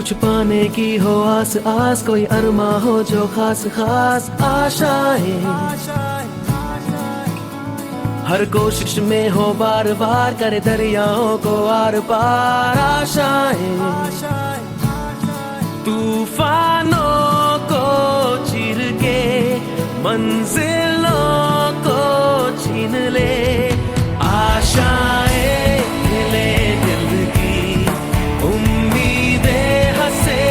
कुछ पाने की हो आस आस, कोई अरमा हो जो खास खास आशाएं, हर कोशिश में हो बार बार, करे दरियाओं को आर पार आशाएं, तूफानों को चीर के मंजिलों को छीन ले, आशाएं हिले दिल की, उम्मीदें हंसे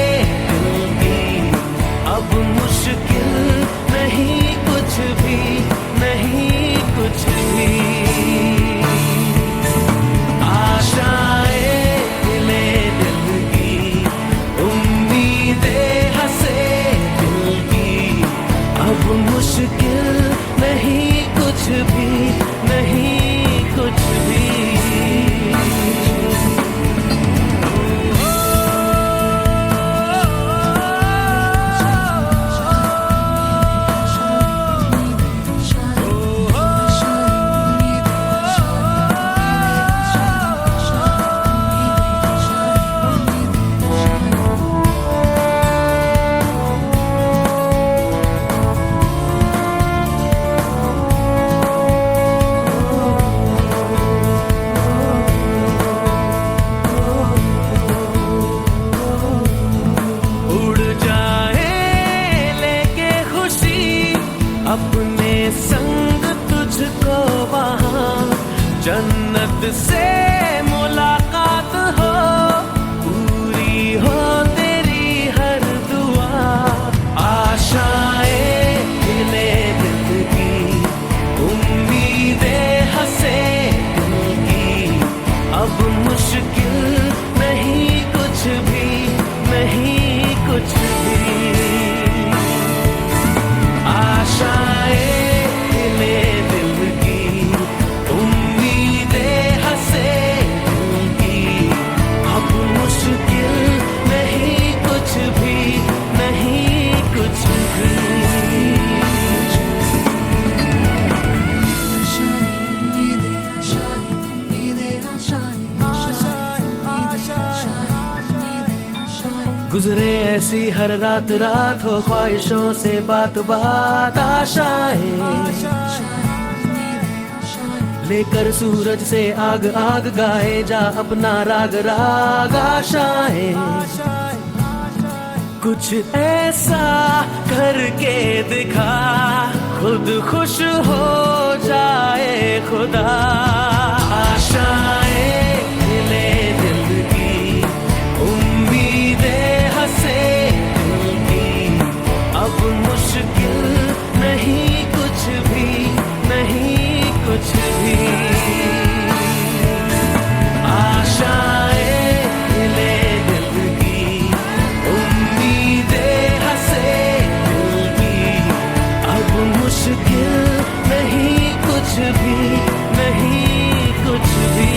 दिल की, अब मुश्किल नहीं कुछ भी, नहीं कुछ भी, आशाएं हिले दिल की, उम्मीदें हंसे दिल की, अब मुश्किल नहीं कुछ भी, नहीं कुछ भी। अपने संग तुझको वहाँ जन्नत से मुलाकात हो, पूरी हो तेरी हर दुआ, आशाएं हिले दिल की, उम्मीदें हंसे दिल की, अब मुश्किल नहीं कुछ भी, नहीं कुछ भी, आशाएं हिले दिल की, उम्मीदें हंसे दिल की, अब मुश्किल नहीं कुछ भी, नहीं कुछ भी। गुजरे ऐसी हर रात रात, हो ख्वाहिशों से बात बात, आशाएं लेकर सूरज से आग आग, गाए जा अपना राग राग, आशाएं कुछ ऐसा करके दिखा, खुद खुश हो जाए खुदा, आशाएं हिले दिल की, उम्मीदें हंसे दिल की, अब मुश्किल नहीं कुछ भी, नहीं कुछ भी, आशाएं हिले दिल की, उम्मीदें हंसे दिल की, अब मुश्किल नहीं कुछ भी, नहीं कुछ भी।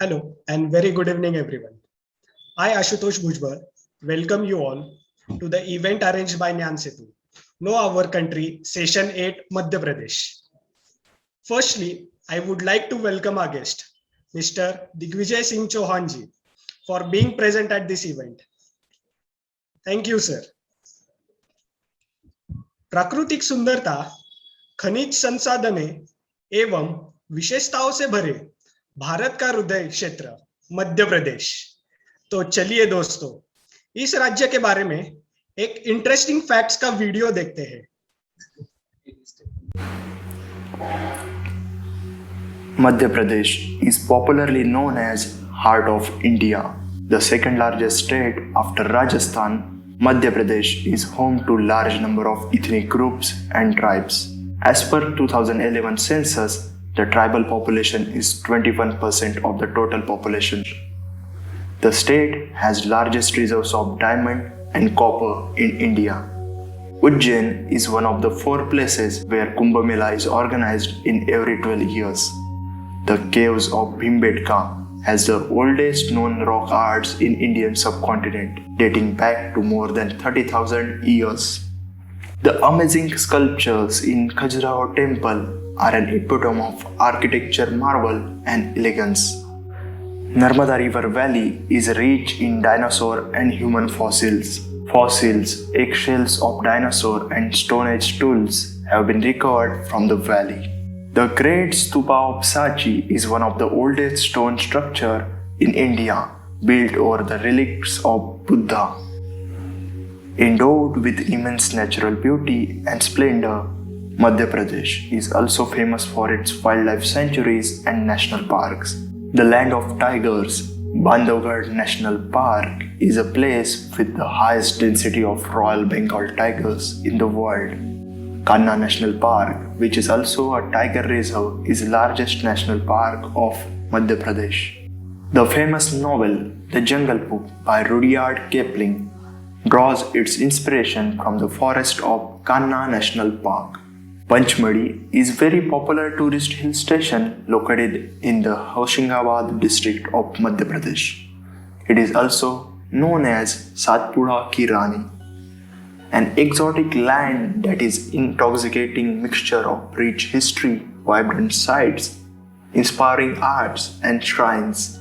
Hello and very good evening everyone. I Ashutosh Bhujbal welcome you all to the event arranged by Nyan Setu, Know Our Country Session 8 Madhya Pradesh. Firstly, I would like to welcome our guest, Mr. Digvijay Singh Chauhan ji, for being present at this event. Thank you, sir. प्राकृतिक सुंदरता, खनिज संसाधने एवं विशेषताओं से भरे भारत का हृदय क्षेत्र मध्य प्रदेश। तो चलिए दोस्तों, इस राज्य के बारे में एक इंटरेस्टिंग फैक्ट्स का वीडियो देखते हैं। Madhya Pradesh is popularly known as Heart of India. The second largest state after Rajasthan, Madhya Pradesh is home to large number of ethnic groups and tribes. As per 2011 census, the tribal population is 21% of the total population. The state has largest reserves of diamond and copper in India. Ujjain is one of the 4 places where Kumbh Mela is organized in every 12 years. The caves of Bhimbetka has the oldest known rock arts in Indian subcontinent, dating back to more than 30,000 years. The amazing sculptures in Khajuraho temple are an epitome of architecture marvel and elegance. Narmada River Valley is rich in dinosaur and human fossils. Fossils, eggshells of dinosaur and Stone Age tools have been recovered from the valley. The Great Stupa of Sachi is one of the oldest stone structure in India, built over the relics of Buddha. Endowed with immense natural beauty and splendor, Madhya Pradesh is also famous for its wildlife sanctuaries and national parks. The land of tigers, Bandhavgarh National Park is a place with the highest density of Royal Bengal tigers in the world. Kanha National Park, which is also a tiger reserve, is the largest national park of Madhya Pradesh. The famous novel The Jungle Book by Rudyard Kipling draws its inspiration from the forest of Kanha National Park. Panchmadi is very popular tourist hill station located in the Hoshangabad district of Madhya Pradesh. It is also known as Satpura Ki Rani, an exotic land that is intoxicating mixture of rich history, vibrant sites, inspiring arts and shrines.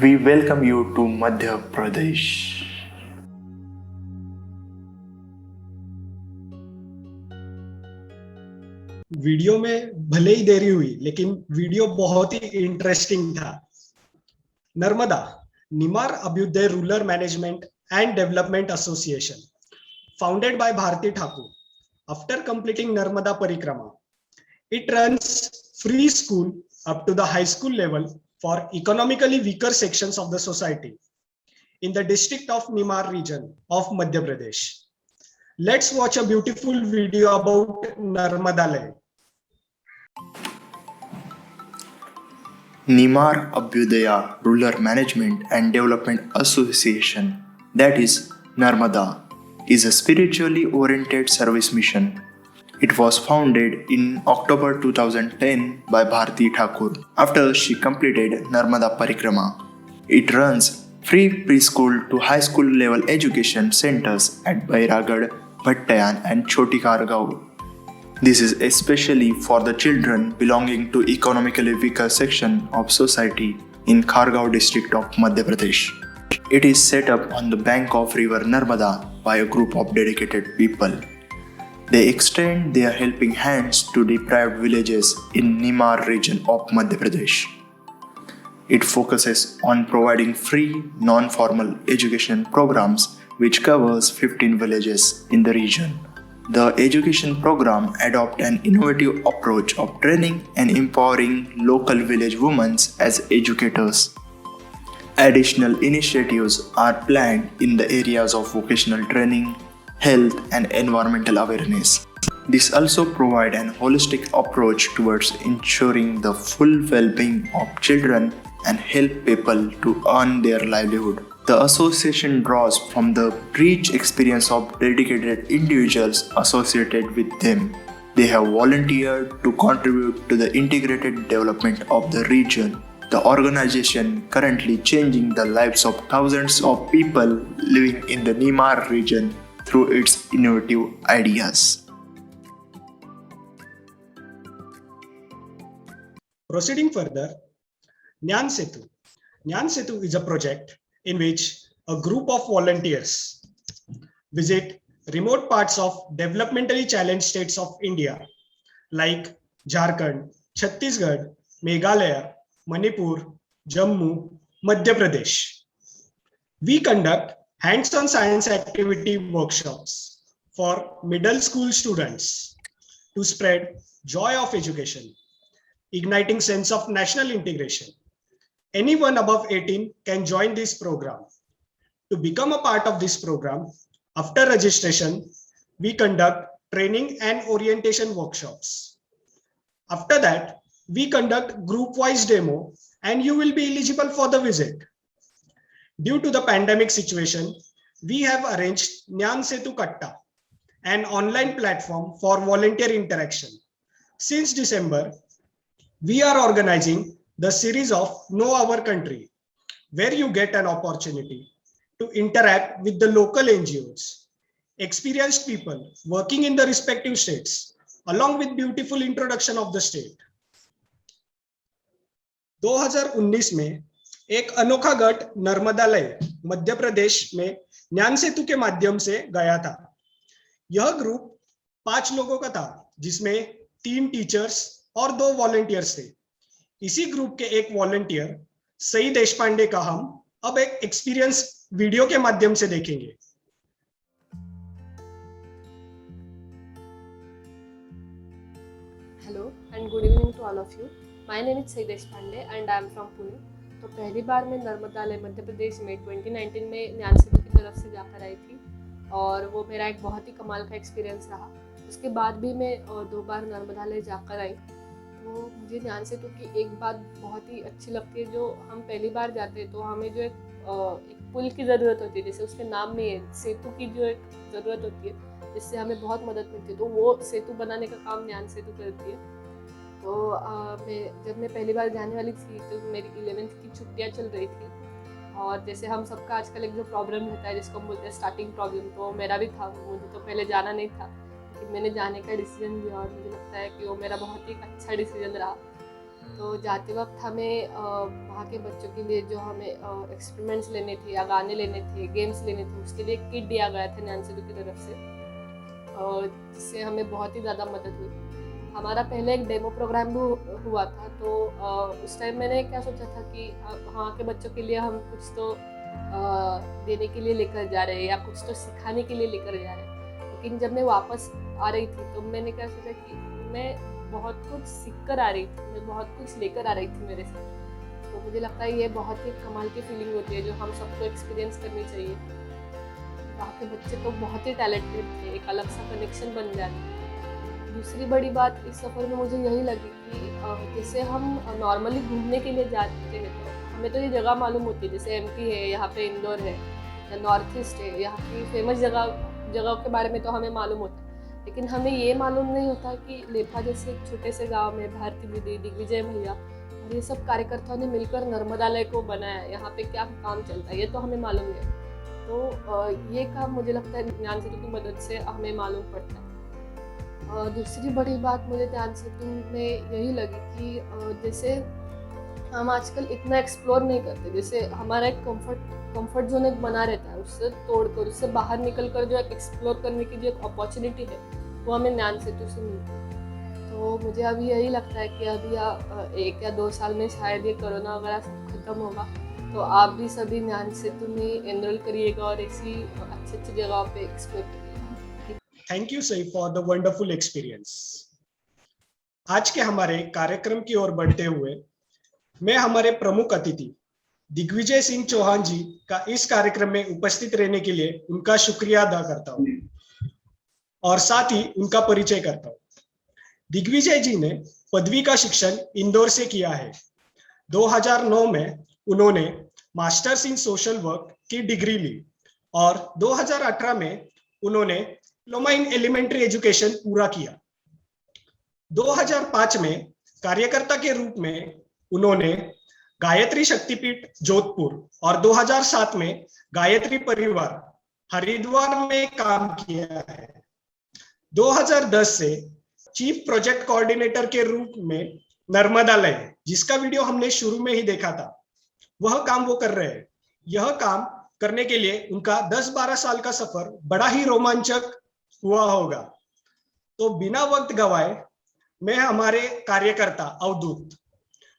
We welcome you to Madhya Pradesh. Video में भले ही देरी हुई लेकिन video बहुत ही interesting था। Narmada, Nimar Abhyudaya rural management and development association, founded by Bharti Thakur. After completing Narmada Parikrama, it runs free school up to the high school level for economically weaker sections of the society in the district of Nimar region of Madhya Pradesh. Let's watch a beautiful video about Narmada Lake. Nimar Abhyudaya Rural Management and Development Association, that is Narmada, is a spiritually oriented service mission. It was founded in October 2010 by Bharti Thakur after she completed Narmada Parikrama. It runs free preschool to high school level education centers at Bairagad, Bhattayan and Choti Kargaon. This is especially for the children belonging to economically weaker section of society in Khargaon district of Madhya Pradesh. It is set up on the bank of river Narmada by a group of dedicated people. They extend their helping hands to deprived villages in Nimar region of Madhya Pradesh. It focuses on providing free, non-formal education programs which covers 15 villages in the region. The education program adopts an innovative approach of training and empowering local village women as educators. Additional initiatives are planned in the areas of vocational training, health, and environmental awareness. This also provides an holistic approach towards ensuring the full well-being of children and help people to earn their livelihood. The association draws from the rich experience of dedicated individuals associated with them. They have volunteered to contribute to the integrated development of the region. The organization currently changing the lives of thousands of people living in the Nimar region through its innovative ideas. Proceeding further, Nyan Setu. Nyan Setu is a project in which a group of volunteers visit remote parts of developmentally challenged states of India like Jharkhand, Chhattisgarh, Meghalaya, Manipur, Jammu, Madhya Pradesh. We conduct hands-on science activity workshops for middle school students to spread joy of education, igniting sense of national integration. Anyone above 18 can join this program. To become a part of this program, after registration, we conduct training and orientation workshops. After that, we conduct group-wise demo and you will be eligible for the visit. Due to the pandemic situation, we have arranged Nyan Setu Katta, an online platform for volunteer interaction. Since December, we are organizing the series of Know Our Country, where you get an opportunity to interact with the local NGOs, experienced people working in the respective states, along with beautiful introduction of the state. 2019 में एक अनोखा गट नर्मदालय मध्य प्रदेश में ज्ञान सेतु के माध्यम से गया था। यह ग्रुप 5 लोगों का था, जिसमें 3 टीचर्स और 2 वॉलंटियर्स थे। इसी ग्रुप के एक वॉलंटियर सई देशपांडे का हम अब एक एक्सपीरियंस वीडियो के माध्यम से देखेंगे। Hello and good evening to all of you. My name is Sai Deshpande and I am from Pune. तो पहली बार मैं नर्मदालय मध्य प्रदेश में 2019 में ज्ञान सेतु की तरफ से जाकर आई थी और वो मेरा एक बहुत ही कमाल का एक्सपीरियंस रहा। उसके बाद भी मैं 2 बार नर्मदालय जाकर आई। तो मुझे ज्ञान सेतु की एक बात बहुत ही अच्छी लगती है, जो हम पहली बार जाते हैं तो हमें जो एक पुल की ज़रूरत होती है, जैसे उसके नाम में है सेतु की जो एक ज़रूरत होती है, जिससे हमें बहुत मदद मिलती है। तो वो सेतु बनाने का काम ज्ञान सेतु करती है। तो जब मैं पहली बार जाने वाली थी तो मेरी 11th की छुट्टियां चल रही थी और जैसे हम सबका आजकल एक जो प्रॉब्लम रहता है जिसको हम बोलते हैं स्टार्टिंग प्रॉब्लम, तो मेरा भी था। मुझे तो पहले जाना नहीं था, लेकिन मैंने जाने का डिसीजन लिया और मुझे लगता है कि वो मेरा बहुत ही अच्छा डिसीजन रहा। तो जाते वक्त हमें वहाँ के बच्चों के लिए जो हमें एक्सपेरिमेंट्स लेने थे या गाने लेने थे, गेम्स लेने थे, उसके लिए किट दिया गया था ज्ञान सेतु की तरफ से, जिससे हमें बहुत ही ज़्यादा मदद हुई। हमारा पहले एक डेमो प्रोग्राम भी हुआ था, तो उस टाइम मैंने क्या सोचा था कि वहाँ के बच्चों के लिए हम कुछ तो देने के लिए लेकर जा रहे हैं या कुछ तो सिखाने के लिए लेकर जा रहे हैं। लेकिन जब मैं वापस आ रही थी तो मैंने क्या सोचा कि मैं बहुत कुछ सीख कर आ रही थी, मैं बहुत कुछ लेकर आ रही थी मेरे साथ। तो मुझे लगता है ये बहुत ही कमाल की फीलिंग होती है जो हम सबको एक्सपीरियंस करनी चाहिए। वहाँ के बच्चे तो बहुत ही टैलेंटेड थे, एक अलग सा कनेक्शन बन जाता। दूसरी बड़ी बात इस सफ़र में मुझे यही लगी कि जैसे हम नॉर्मली घूमने के लिए जाते हैं तो हमें तो ये जगह मालूम होती है, जैसे एमपी है, यहाँ पे इंदौर है या नॉर्थ ईस्ट है, यहाँ की फेमस जगहों के बारे में तो हमें मालूम होता है। लेकिन हमें ये मालूम नहीं होता कि लेपा जैसे एक छोटे से गाँव में भारती दीदी, दिग्विजय भैया और ये सब कार्यकर्ताओं ने मिलकर नर्मदालय को बनाया, यहाँ पे क्या काम चलता है ये तो हमें मालूम नहीं। तो ये काम मुझे लगता है ज्ञान सेतु की मदद से हमें मालूम पड़ता है। दूसरी बड़ी बात मुझे ज्ञान सेतु में यही लगी कि जैसे हम आजकल इतना एक्सप्लोर नहीं करते, जैसे हमारा एक कंफर्ट जोन एक बना रहता है, उससे तोड़कर उससे बाहर निकल कर जो एक एक्सप्लोर करने की जो एक अपॉर्चुनिटी है वो हमें ज्ञान सेतु से मिलती है। तो मुझे अभी यही लगता है कि अभी 1 या 2 साल में शायद ये कोरोना वगैरह सब खत्म होगा, तो आप भी सभी ज्ञान सेतु में एनरोल करिएगा और ऐसी अच्छी जगहों पे एक्सप्लोर करिएगा। Thank you Sai for the wonderful experience. आज के हमारे कार्यक्रम की ओर बढ़ते हुए मैं हमारे प्रमुख अतिथि दिग्विजय सिंह चौहान जी का इस कार्यक्रम में उपस्थित रहने के लिए उनका शुक्रिया अदा करता हूँ और साथ ही उनका परिचय करता हूँ। दिग्विजय जी ने पदवी का शिक्षण इंदौर से किया है। 2009 में उन्होंने मास्टर्स इन सोशल वर्क की डिग्री ली और 2018 में उन्होंने डिप्लोमा इन एलिमेंट्री एजुकेशन पूरा किया। 2005 में कार्यकर्ता के रूप में उन्होंने गायत्री शक्तिपीठ जोधपुर और 2007 में गायत्री परिवार हरिद्वार में काम किया है। 2010 से चीफ प्रोजेक्ट कोऑर्डिनेटर के रूप में नर्मदालय, जिसका वीडियो हमने शुरू में ही देखा था, वह काम वो कर रहे हैं। यह काम करने के लिए उनका 10-12 साल का सफर बड़ा ही रोमांचक हुआ होगा। तो बिना वक्त गवाए मैं हमारे कार्यकर्ता अवधूत,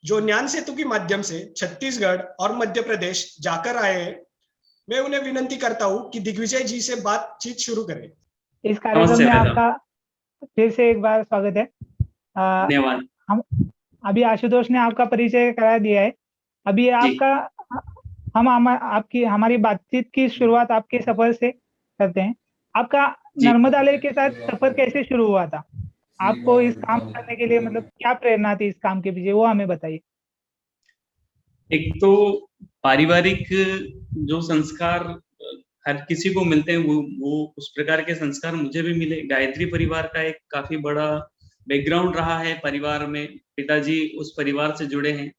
जो ज्ञान सेतु के माध्यम से छत्तीसगढ़ और मध्य प्रदेश जाकर आए हैं, मैं उन्हें विनंती करता हूं कि दिग्विजय जी से बातचीत शुरू करें। इस कार्यक्रम में आपका फिर से एक बार स्वागत है। धन्यवाद। हम अभी आशुतोष ने आपका परिचय करा दिया है। अभी हमारी बातचीत की शुरुआत आपके सफर से करते हैं। आपका नर्मदालय के साथ सफर कैसे शुरू हुआ था? आपको इस काम करने के लिए मतलब क्या प्रेरणा थी इस काम के पीछे, वो हमें बताइए। एक तो पारिवारिक जो संस्कार हर किसी को मिलते हैं, वो उस प्रकार के संस्कार मुझे भी मिले। गायत्री परिवार का एक काफी बड़ा बैकग्राउंड रहा है परिवार में, पिताजी उस परिवार से जुड़े हैं,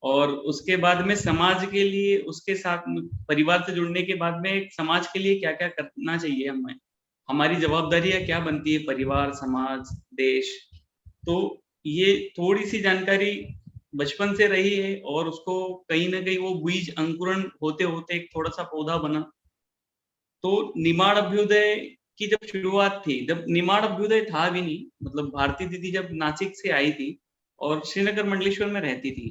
और उसके बाद में समाज के लिए, उसके साथ परिवार से जुड़ने के बाद में समाज के लिए क्या क्या करना चाहिए, हमें हमारी जवाबदारियां क्या बनती है, परिवार, समाज, देश। तो ये थोड़ी सी जानकारी बचपन से रही है, और उसको कहीं ना कहीं वो बीज अंकुरण होते होते एक थोड़ा सा पौधा बना। तो निमाड़ अभ्युदय की जब शुरुआत थी, जब निमाड़ अभ्युदय था भी नहीं, मतलब भारती दीदी जब नासिक से आई थी और श्रीनगर मंडलेश्वर में रहती थी,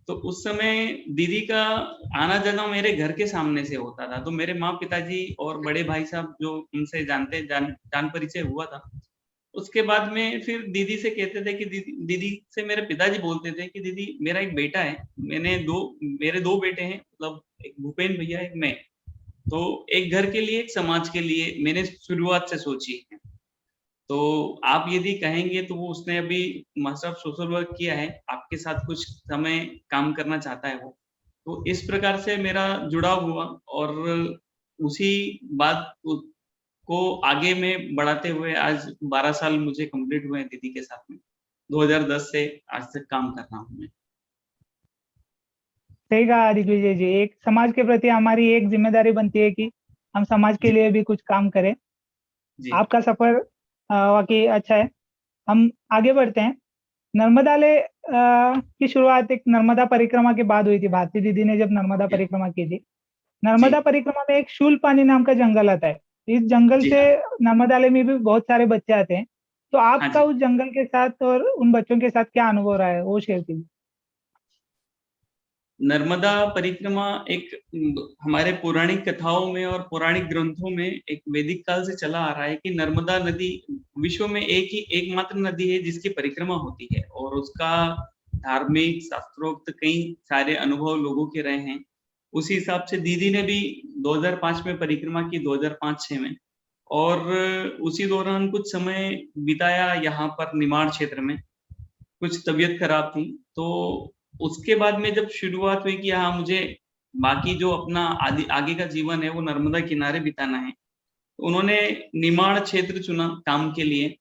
तो उस समय दीदी का आना जाना मेरे घर के सामने से होता था। तो मेरे माँ, पिताजी और बड़े भाई साहब जो उनसे जान परिचय हुआ था, उसके बाद में फिर दीदी से कहते थे कि दीदी से मेरे पिताजी बोलते थे कि दीदी मेरा एक बेटा है, मेरे दो बेटे हैं, मतलब एक भूपेन भैया, एक मैं। तो एक घर के लिए, एक समाज के लिए मैंने शुरुआत से सोची है। तो आप यदि कहेंगे तो वो उसने अभी मास्टर ऑफ सोशल वर्क किया है, आपके साथ कुछ समय काम करना चाहता है वो। तो इस प्रकार से मेरा जुड़ाव हुआ, और उसी बात को आगे में बढ़ाते हुए आज 12 साल मुझे कंप्लीट हुए हैं दीदी के साथ में। 2010 से आज तक काम कर रहा हूँ मैं। सही कहा दिग्विजय जी, एक समाज के प्रति हमारी एक जिम्मेदारी बनती है कि हम समाज के लिए भी कुछ काम करें। जी। आपका सफर वाकई अच्छा है। हम आगे बढ़ते हैं। नर्मदालय की शुरुआत एक नर्मदा परिक्रमा के बाद हुई थी। भारती दीदी ने जब नर्मदा परिक्रमा की थी, नर्मदा परिक्रमा में एक शूलपानी नाम का जंगल आता है। इस जंगल जी से नर्मदालय में भी बहुत सारे बच्चे आते हैं। तो आपका जी। उस जंगल के साथ और उन बच्चों के साथ क्या अनुभव रहा है, वो शेयर कीजिए। नर्मदा परिक्रमा एक हमारे पौराणिक कथाओं में और पौराणिक ग्रंथों में एक वैदिक काल से चला आ रहा है कि नर्मदा नदी विश्व में एकमात्र नदी है जिसकी परिक्रमा होती है, और उसका धार्मिक शास्त्रोक्त कई सारे अनुभव लोगों के रहे हैं। उसी हिसाब से दीदी ने भी 2005 में परिक्रमा की, 2005-6 में, और उसी दौरान कुछ समय बिताया यहाँ पर निमाड़ क्षेत्र में। कुछ तबीयत खराब थी, तो उसके बाद में जब शुरुआत हुई कि हाँ, मुझे बाकी जो अपना आगे का जीवन है वो नर्मदा किनारे बिताना है, तो उन्होंने निमाड़ क्षेत्र चुना काम के लिए।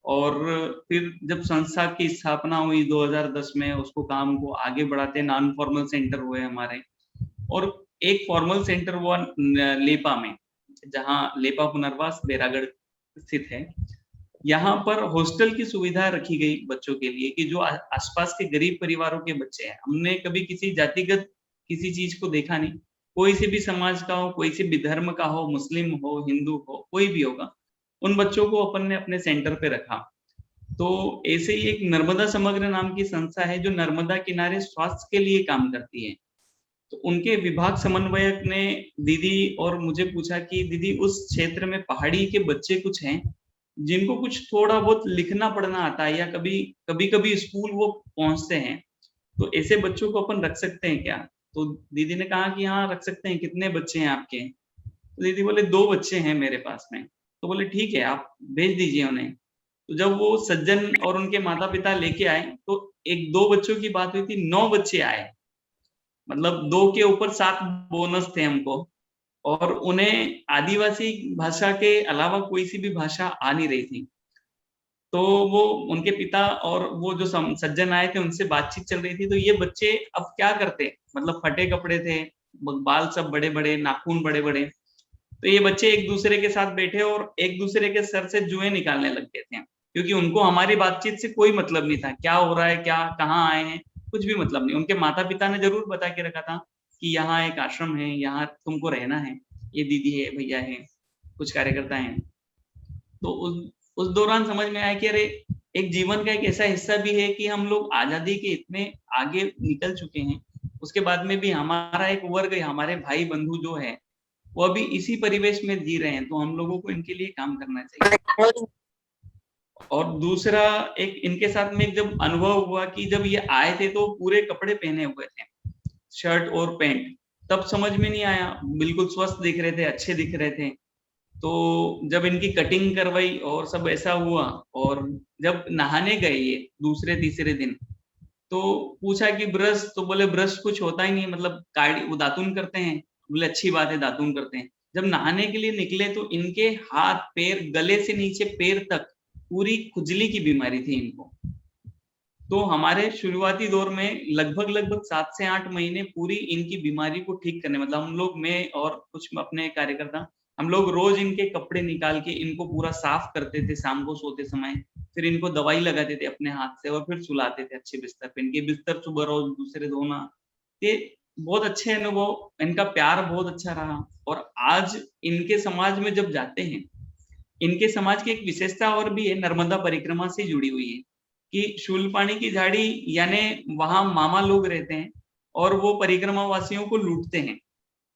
और फिर जब संस्था की स्थापना हुई 2010 में, उसको काम को आगे बढ़ाते नॉन फॉर्मल सेंटर हुए हमारे, और एक फॉर्मल सेंटर हुआ लेपा में, जहाँ लेपा पुनर्वास बैरागढ़ स्थित है। यहाँ पर हॉस्टल की सुविधा रखी गई बच्चों के लिए कि जो आसपास के गरीब परिवारों के बच्चे हैं। हमने कभी किसी जातिगत किसी चीज को देखा नहीं, कोई से भी समाज का हो, कोई से भी धर्म का हो, मुस्लिम हो, हिंदू हो, कोई भी होगा, उन बच्चों को अपन ने अपने सेंटर पे रखा। तो ऐसे ही एक नर्मदा समग्र नाम की संस्था है जो नर्मदा किनारे स्वास्थ्य के लिए काम करती है। तो उनके विभाग समन्वयक ने दीदी और मुझे पूछा कि दीदी उस क्षेत्र में पहाड़ी के बच्चे कुछ हैं जिनको कुछ थोड़ा बहुत लिखना पढ़ना आता है, या कभी स्कूल वो पहुंचते हैं, तो ऐसे बच्चों को अपन रख सकते हैं क्या? तो दीदी ने कहा कि हाँ, रख सकते हैं। कितने बच्चे हैं आपके? तो दीदी बोले 2 बच्चे हैं मेरे पास में। तो बोले ठीक है, आप भेज दीजिए उन्हें। तो जब वो सज्जन और उनके माता पिता लेके आए, तो एक 2 बच्चों की बात हुई थी, 9 बच्चे आए, मतलब 2 के ऊपर 7 बोनस थे हमको। और उन्हें आदिवासी भाषा के अलावा कोई सी भी भाषा आ नहीं रही थी। तो वो उनके पिता और वो जो सज्जन आए थे उनसे बातचीत चल रही थी। तो ये बच्चे अब क्या करते, मतलब फटे कपड़े थे, बाल सब बड़े बड़े, नाखून बड़े बड़े। तो ये बच्चे एक दूसरे के साथ बैठे और एक दूसरे के सर से जुएं निकालने लग गए थे, क्योंकि उनको हमारी बातचीत से कोई मतलब नहीं था। क्या हो रहा है, क्या कहाँ आए हैं, कुछ भी मतलब नहीं। उनके माता पिता ने जरूर बता के रखा था कि यहाँ एक आश्रम है, यहाँ तुमको रहना है, ये दीदी है, भैया है, कुछ कार्यकर्ता हैं। तो उस दौरान समझ में आया कि अरे, एक जीवन का एक ऐसा हिस्सा भी है कि हम लोग आजादी के इतने आगे निकल चुके हैं, उसके बाद में भी हमारा एक वर्ग, हमारे भाई बंधु जो है, वो अभी इसी परिवेश में जी रहे हैं। तो हम लोगों को इनके लिए काम करना चाहिए। और दूसरा एक इनके साथ में जब अनुभव हुआ कि जब ये आए थे तो पूरे कपड़े पहने हुए थे, शर्ट और पैंट, तब समझ में नहीं आया, बिल्कुल स्वस्थ दिख रहे थे, अच्छे दिख रहे थे। तो जब इनकी कटिंग करवाई और सब ऐसा हुआ, और जब नहाने गए ये दूसरे तीसरे दिन, तो पूछा कि ब्रश, तो बोले ब्रश कुछ होता ही नहीं, मतलब काढ़ी वो दातुन करते हैं। बोले अच्छी बात है, दातुन करते हैं। जब नहाने के लिए निकले तो इनके हाथ पैर, गले से नीचे पैर तक पूरी खुजली की बीमारी थी इनको। तो हमारे शुरुआती दौर में लगभग 7 से 8 महीने पूरी इनकी बीमारी को ठीक करने, मतलब हम लोग, मैं और कुछ अपने कार्यकर्ता, हम लोग रोज इनके कपड़े निकाल के इनको पूरा साफ करते थे शाम को सोते समय। फिर इनको दवाई लगाते थे अपने हाथ से और फिर सुलाते थे अच्छे बिस्तर पे। इनके बिस्तर सुबह रोज दूसरे धोना। ये बहुत अच्छे अनुभव, इनका प्यार बहुत अच्छा रहा। और आज इनके समाज में जब जाते हैं, इनके समाज की एक विशेषता और भी है, नर्मदा परिक्रमा से जुड़ी हुई है कि शूलपाणी की झाड़ी, यानी वहां मामा लोग रहते हैं और वो परिक्रमा वासियों को लूटते हैं।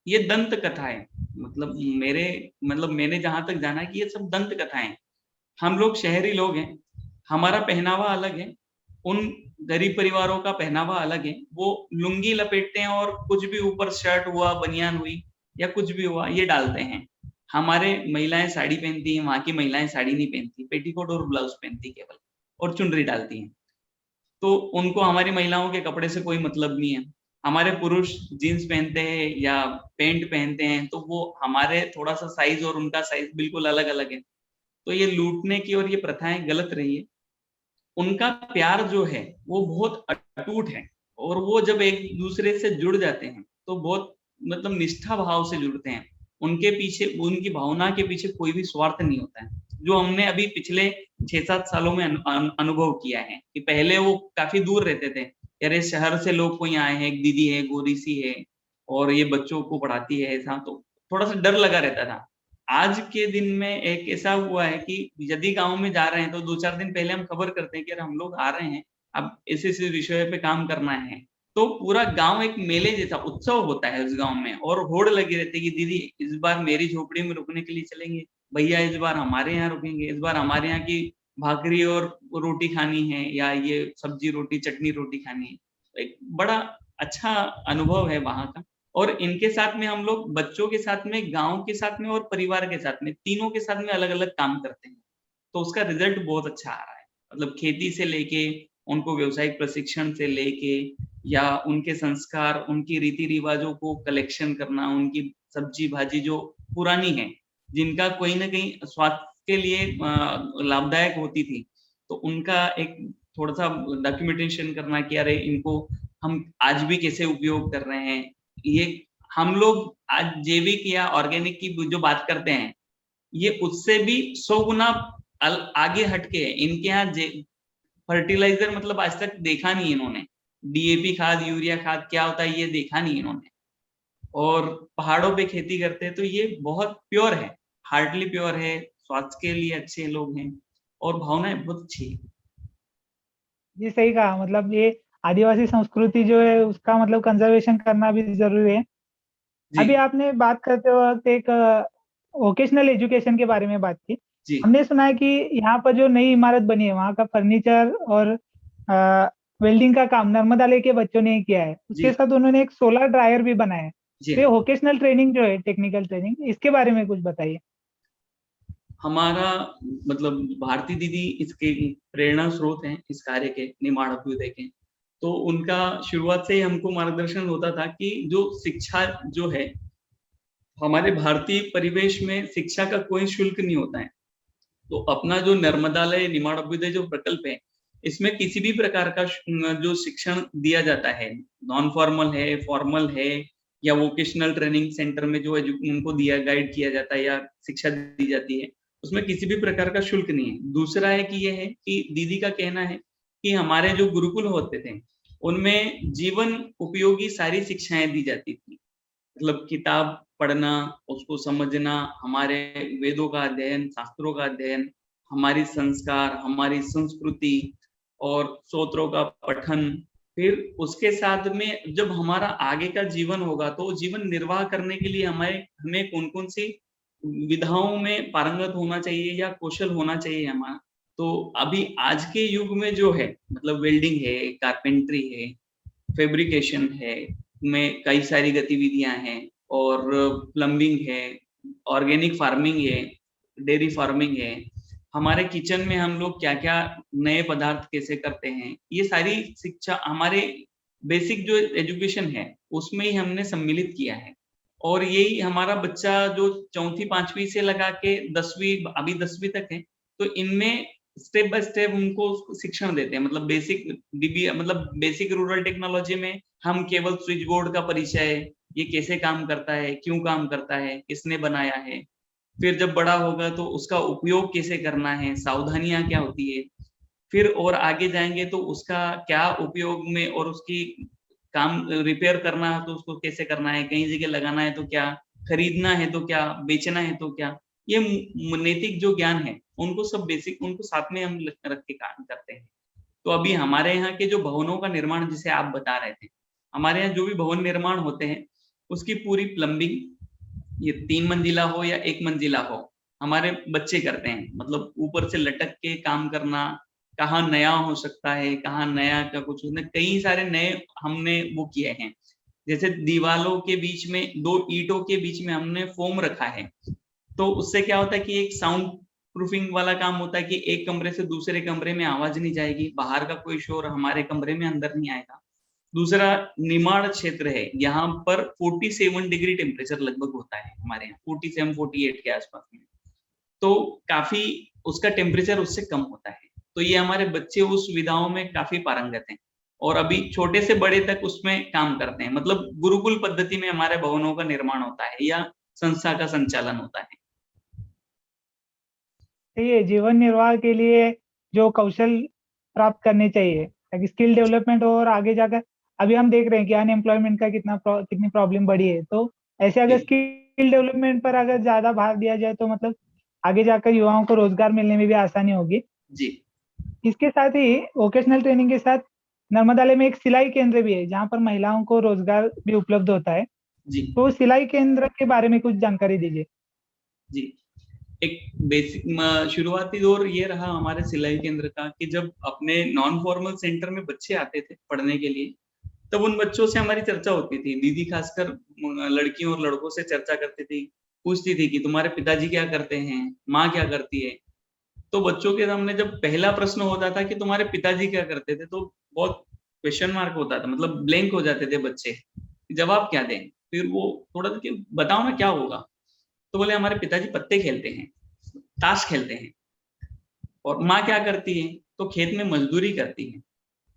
ये दंत कथा है, मतलब मैंने जहां तक जाना कि ये सब दंत कथाएं हैं। हम लोग शहरी लोग हैं, हमारा पहनावा अलग है, उन गरीब परिवारों का पहनावा अलग है। वो लुंगी लपेटते हैं और कुछ भी ऊपर शर्ट हुआ, बनियान हुई या कुछ भी हुआ ये डालते हैं। हमारे महिलाएं साड़ी पहनती हैं, वहां की महिलाएं साड़ी नहीं पहनती, पेटीकोट और ब्लाउज पहनती केवल, और चुनरी डालती हैं। तो उनको हमारी महिलाओं के कपड़े से कोई मतलब नहीं है। हमारे पुरुष जीन्स पहनते हैं या पैंट पहनते हैं, तो वो हमारे थोड़ा सा साइज और उनका साइज बिल्कुल अलग अलग है। तो ये लूटने की और ये प्रथाएं गलत रही है। उनका प्यार जो है वो बहुत अटूट है, और वो जब एक दूसरे से जुड़ जाते हैं तो बहुत, मतलब निष्ठा भाव से जुड़ते हैं। उनके पीछे, उनकी भावना के पीछे कोई भी स्वार्थ नहीं होता है, जो हमने अभी पिछले 6-7 सालों में अनुभव किया है। कि पहले वो काफी दूर रहते थे, यार शहर से लोग कोई आए हैं, एक दीदी है, गोरी सी है और ये बच्चों को पढ़ाती है, ऐसा, तो थोड़ा सा डर लगा रहता था। आज के दिन में एक ऐसा हुआ है कि यदि गांव में जा रहे हैं तो 2-4 दिन पहले हम खबर करते हैं कि यार हम लोग आ रहे हैं, अब ऐसे विषय पे काम करना है। तो पूरा गांव एक मेले जैसा उत्सव होता है उस गांव में, और होड़ लगी रहती है कि दीदी इस बार मेरी झोपड़ी में रुकने के लिए चलेंगे, भैया इस बार हमारे यहाँ रुकेंगे, इस बार हमारे यहाँ की भाकरी और रोटी खानी है, या ये सब्जी रोटी चटनी रोटी खानी है। एक बड़ा अच्छा अनुभव है वहां का। और इनके साथ में हम लोग बच्चों के साथ में, गांव के साथ में और परिवार के साथ में, तीनों के साथ में अलग अलग काम करते हैं। तो उसका रिजल्ट बहुत अच्छा आ रहा है। मतलब खेती से लेके उनको व्यावसायिक प्रशिक्षण से लेके, या उनके संस्कार, उनकी रीति रिवाजों को कलेक्शन करना, उनकी सब्जी भाजी जो पुरानी है, जिनका कोई ना कहीं स्वास्थ्य के लिए लाभदायक होती थी, तो उनका एक थोड़ा सा डॉक्यूमेंटेशन करना कि अरे इनको हम आज भी कैसे उपयोग कर रहे हैं। ये हम लोग आज जैविक या ऑर्गेनिक की जो बात करते हैं, ये उससे भी 100 गुना आगे हटके है। इनके यहाँ फर्टिलाइजर मतलब आज तक देखा नहीं इन्होंने, डीएपी खाद, यूरिया खाद क्या होता है ये देखा नहीं इन्होंने। और पहाड़ों पे खेती करते हैं, तो ये बहुत प्योर है, हार्डली प्योर है, स्वास्थ्य के लिए अच्छे लोग हैं और भावनाएं बहुत अच्छी है। जी सही कहा, मतलब ये आदिवासी संस्कृति जो है उसका मतलब कंजर्वेशन करना भी जरूरी है। जी, अभी आपने बात करते वक्त एक वोकेशनल एजुकेशन के बारे में बात की। जी, हमने सुना है कि यहाँ पर जो नई इमारत बनी है वहाँ का फर्नीचर और वेल्डिंग का काम नर्मदालय के बच्चों ने ही किया है। उसके जी, साथ उन्होंने एक सोलर ड्रायर भी बनाया है। जी। तो ये वोकेशनल ट्रेनिंग जो है, टेक्निकल ट्रेनिंग, इसके बारे में कुछ बताइए। हमारा मतलब भारती दीदी इसके प्रेरणा स्रोत हैं इस कार्य के, निर्माण अभ्युदय के। तो उनका शुरुआत से ही हमको मार्गदर्शन होता था कि जो शिक्षा जो है, हमारे भारतीय परिवेश में शिक्षा का कोई शुल्क नहीं होता है। तो अपना जो नर्मदालय निर्माण अभ्युदय जो प्रकल्प है, इसमें किसी भी प्रकार का जो शिक्षण दिया जाता है, नॉन फॉर्मल है, फॉर्मल है, या वोकेशनल ट्रेनिंग सेंटर में जो उनको दिया गाइड किया जाता है या शिक्षा दी जाती है, उसमें किसी भी प्रकार का शुल्क नहीं है। दूसरा है कि यह है कि दीदी का कहना है कि हमारे जो गुरुकुल होते थे उनमें जीवन उपयोगी सारी शिक्षाएं दी जाती थी। मतलब किताब पढ़ना, उसको समझना, हमारे वेदों का अध्ययन, शास्त्रों का अध्ययन, हमारी संस्कार, हमारी संस्कृति और स्तोत्रों का पठन। फिर उसके साथ में जब हमारा आगे का जीवन होगा तो जीवन निर्वाह करने के लिए हमें कौन-कौन सी विधाओं में पारंगत होना चाहिए या कौशल होना चाहिए हमारा। तो अभी आज के युग में जो है, मतलब वेल्डिंग है, कारपेंटरी है, फैब्रिकेशन है, में कई सारी गतिविधियां हैं, और प्लम्बिंग है, ऑर्गेनिक फार्मिंग है, डेयरी फार्मिंग है, हमारे किचन में हम लोग क्या क्या नए पदार्थ कैसे करते हैं, ये सारी शिक्षा हमारे बेसिक जो एजुकेशन है उसमें ही हमने सम्मिलित किया है। और यही हमारा बच्चा जो चौथी पांचवी से लगा के 10वीं, अभी 10वीं तक है, तो इनमें स्टेप बाय स्टेप उनको शिक्षण देते हैं। मतलब बेसिक डीबी, मतलब बेसिक रूरल टेक्नोलॉजी में हम केवल स्विच बोर्ड का परिचय, ये कैसे काम करता है, क्यों काम करता है, किसने बनाया है, फिर जब बड़ा होगा तो उसका उपयोग कैसे करना है, सावधानियां क्या होती है, फिर और आगे जाएंगे तो उसका क्या उपयोग में, और उसकी काम रिपेयर करना है तो उसको कैसे करना है, कहीं जगह लगाना है तो क्या, खरीदना है तो क्या, बेचना है तो क्या, ये नैतिक जो ज्ञान है उनको सब बेसिक उनको साथ में हम रख के काम करते हैं। तो अभी हमारे यहाँ के जो भवनों का निर्माण जिसे आप बता रहे थे, हमारे यहाँ जो भी भवन निर्माण होते हैं उसकी पूरी प्लम्बिंग, ये 3 मंजिला हो या 1 मंजिला हो, हमारे बच्चे करते हैं। मतलब ऊपर से लटक के काम करना, कहाँ नया हो सकता है, कहाँ नया का कुछ, कई सारे नए हमने वो किए हैं। जैसे दीवालों के बीच में 2 ईंटों के बीच में हमने फोम रखा है, तो उससे क्या होता है कि एक साउंड प्रूफिंग वाला काम होता है कि एक कमरे से दूसरे कमरे में आवाज नहीं जाएगी, बाहर का कोई शोर हमारे कमरे में अंदर नहीं आएगा। दूसरा, निमाड़ क्षेत्र है, यहाँ पर 47 डिग्री टेम्परेचर लगभग होता है हमारे यहाँ, 47-48 के आसपास में, तो काफी उसका टेम्परेचर उससे कम होता है। तो ये हमारे बच्चे उस विधाओं में काफी पारंगत हैं और अभी छोटे से बड़े तक उसमें काम करते हैं। मतलब गुरुकुल पद्धति में हमारे भवनों का निर्माण होता है या संस्था का संचालन होता है। ये जीवन निर्वाह के लिए जो कौशल प्राप्त करने चाहिए ताकि स्किल डेवलपमेंट हो, और आगे जाकर अभी हम देख रहे हैं कि अनएम्प्लॉयमेंट का कितनी प्रॉब्लम बढ़ी है। तो ऐसे अगर जी। स्किल डेवलपमेंट पर अगर ज्यादा भार दिया जाए तो मतलब आगे जाकर युवाओं को रोजगार मिलने में भी आसानी होगी। जी। इसके साथ ही वोकेशनल ट्रेनिंग के साथ नर्मदालय में एक सिलाई केंद्र भी है जहाँ पर महिलाओं को रोजगार भी उपलब्ध होता है। जी। तो सिलाई केंद्र के बारे में कुछ जानकारी दीजिए। जी, एक बेसिक शुरुआती दौर ये रहा हमारे सिलाई केंद्र का कि जब अपने नॉन फॉर्मल सेंटर में बच्चे आते थे पढ़ने के लिए, तब उन बच्चों से हमारी चर्चा होती थी। दीदी खासकर लड़कियों और लड़कों से चर्चा करती थी, पूछती थी कि तुम्हारे पिताजी क्या करते हैं, माँ क्या करती है। तो बच्चों के सामने जब पहला प्रश्न होता था कि तुम्हारे पिताजी क्या करते थे, तो बहुत क्वेश्चन मार्क होता था, मतलब ब्लैंक हो जाते थे बच्चे, जवाब क्या दें। फिर वो थोड़ा कि बताओ ना क्या होगा, तो बोले हमारे पिताजी पत्ते खेलते हैं, ताश खेलते हैं। और माँ क्या करती है, तो खेत में मजदूरी करती है।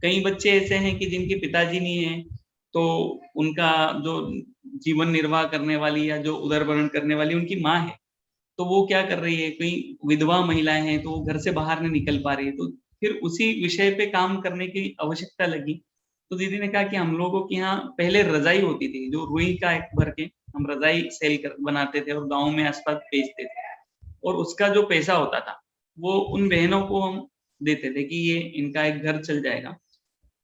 कई बच्चे ऐसे हैं कि जिनके पिताजी नहीं है, तो उनका जो जीवन निर्वाह करने वाली या जो उदरभरण करने वाली उनकी माँ है, तो वो क्या कर रही है, कई विधवा महिलाएं हैं तो वो घर से बाहर नहीं निकल पा रही है। तो फिर उसी विषय पे काम करने की आवश्यकता लगी। तो दीदी ने कहा कि हम लोगों के यहाँ पहले रजाई होती थी, जो रुई का एक भर के हम रजाई सेल कर बनाते थे और गाँव में आसपास बेचते थे, और उसका जो पैसा होता था वो उन बहनों को हम देते थे कि ये इनका एक घर चल जाएगा।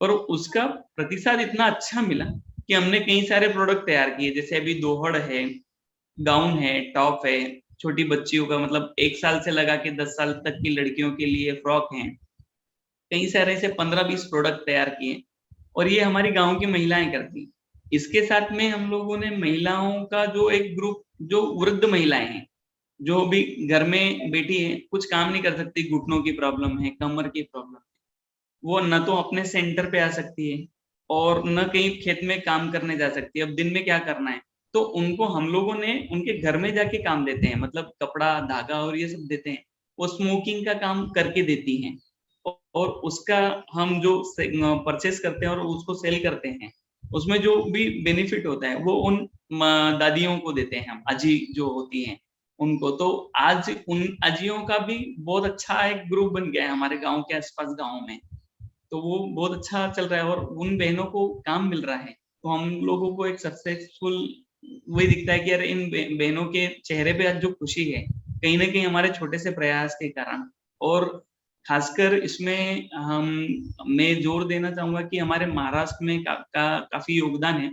और उसका प्रतिसाद इतना अच्छा मिला कि हमने कई सारे प्रोडक्ट तैयार किए, जैसे अभी दोहड़ है, गाउन है, टॉप है, छोटी बच्चियों का, मतलब 1 साल से लगा के 10 साल तक की लड़कियों के लिए फ्रॉक हैं। कई सारे ऐसे 15-20 प्रोडक्ट तैयार किए और ये हमारी गाँव की महिलाएं करती। इसके साथ में हम लोगों ने महिलाओं का जो एक ग्रुप, जो वृद्ध महिलाएं हैं, जो भी घर में बैठी है, कुछ काम नहीं कर सकती, घुटनों की प्रॉब्लम है, कमर की प्रॉब्लम है, वो न तो अपने सेंटर पे आ सकती है और न कहीं खेत में काम करने जा सकती है। अब दिन में क्या करना है, तो उनको हम लोगों ने उनके घर में जाके काम देते हैं, मतलब कपड़ा, धागा और ये सब देते हैं। वो स्मोकिंग का काम करके देती हैं और उसका हम जो परचेस करते हैं और उसको सेल करते हैं, उसमें जो भी बेनिफिट होता है वो उन दादियों को देते हैं हम, अजी जो होती हैं उनको। तो आज उन अजियों का भी बहुत अच्छा एक ग्रुप बन गया है हमारे गाँव के आसपास गाँव में। तो वो बहुत अच्छा चल रहा है और उन बहनों को काम मिल रहा है। तो हम लोगों को एक सक्सेसफुल वही दिखता है कि यार इन बहनों के चेहरे पे आज जो खुशी है, कहीं न कहीं हमारे छोटे से प्रयास के कारण। और खासकर इसमें मैं जोर देना चाहूँगा कि हमारे महाराष्ट्र में काफ़ी योगदान है,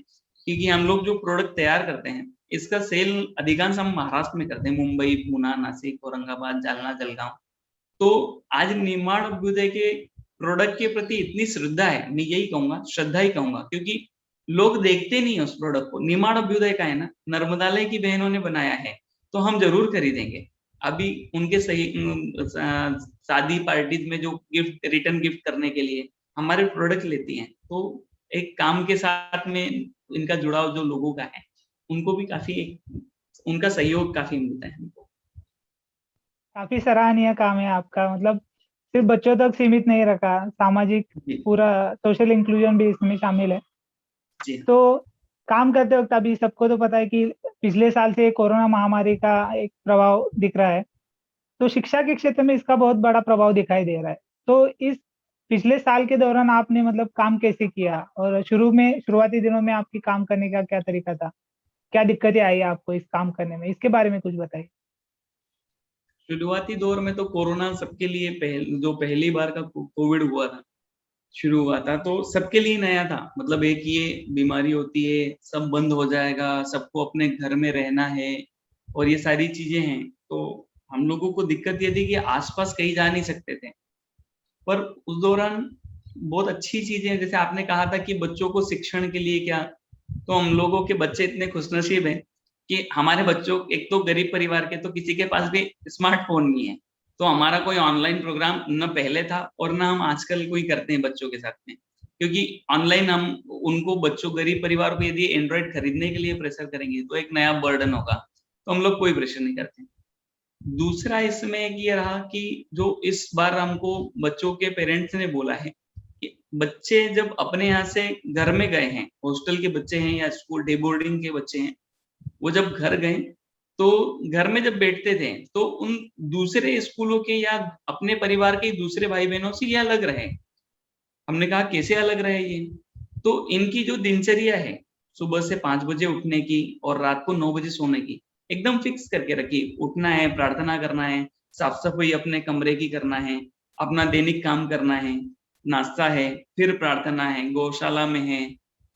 क्योंकि हम लोग जो प्रोडक्ट तैयार करते हैं, इसका सेल अधिकांश हम महाराष्ट्र में करते हैं, मुंबई, पूना, नासिक, औरंगाबाद, जालना, जलगाँव। तो आज निर्माण अभ्युदय के प्रोडक्ट के प्रति इतनी श्रद्धा है, मैं यही कहूँगा, श्रद्धा ही कहूँगा, क्योंकि लोग देखते नहीं है उस प्रोडक्ट को। निर्माण अभ्युदय का है ना, नर्मदालय की बहनों ने बनाया है, तो हम ज़रूर खरीदेंगे। अभी उनके सही शादी पार्टीज में जो गिफ्ट, रिटर्न गिफ्ट करने के लिए हमारे प्रोडक्ट लेती हैं। तो एक काम के साथ में इनका जुड़ाव जो लोगों का है, उनको भी काफी उनका सहयोग काफी मिलता है हमको। काफी सराहनीय काम है आपका, मतलब सिर्फ बच्चों तक सीमित नहीं रखा, सामाजिक जी पूरा सोशल इंक्लूजन भी इसमें शामिल है। जी तो काम करते वक्त अभी सबको तो पता है कि पिछले साल से कोरोना महामारी का एक प्रभाव दिख रहा है, तो शिक्षा के क्षेत्र में इसका बहुत बड़ा प्रभाव दिखाई दे रहा है। तो इस पिछले साल के दौरान आपने मतलब काम कैसे किया, और शुरुआती दिनों में आपकी काम करने का क्या तरीका था, क्या दिक्कतें आई आपको इस काम करने में, इसके बारे में कुछ बताइए। शुरुआती दौर में तो कोरोना सबके लिए जो पहली बार का कोविड हुआ था, शुरू हुआ था, तो सबके लिए नया था। मतलब एक ये बीमारी होती है, सब बंद हो जाएगा, सबको अपने घर में रहना है और ये सारी चीजें हैं। तो हम लोगों को दिक्कत ये थी कि आसपास कहीं जा नहीं सकते थे। पर उस दौरान बहुत अच्छी चीजें, जैसे आपने कहा था कि बच्चों को शिक्षण के लिए क्या, तो हम लोगों के बच्चे इतने खुशनसीब हैं कि हमारे बच्चों, एक तो गरीब परिवार के, तो किसी के पास भी स्मार्टफोन नहीं है। तो हमारा कोई ऑनलाइन प्रोग्राम न पहले था और न हम आजकल कोई करते हैं बच्चों के साथ में, क्योंकि ऑनलाइन हम उनको, बच्चों गरीब परिवार को यदि एंड्रॉइड खरीदने के लिए प्रेशर करेंगे तो एक नया बर्डन होगा, तो हम लोग कोई प्रेशर नहीं करते। दूसरा इसमें ये रहा कि जो इस बार हमको बच्चों के पेरेंट्स ने बोला है कि बच्चे जब अपने यहाँ से घर में गए हैं, हॉस्टल के बच्चे हैं या स्कूल डे बोर्डिंग के बच्चे हैं, वो जब घर गए तो घर में जब बैठते थे तो उन दूसरे स्कूलों के या अपने परिवार के दूसरे भाई बहनों से ये अलग रहे। हमने कहा कैसे अलग रहे ये? तो इनकी जो दिनचर्या है, सुबह से 5 बजे उठने की और रात को 9 बजे सोने की, एकदम फिक्स करके रखी। उठना है, प्रार्थना करना है, साफ सफाई अपने कमरे की करना है, अपना दैनिक काम करना है, नाश्ता है, फिर प्रार्थना है, गौशाला में है,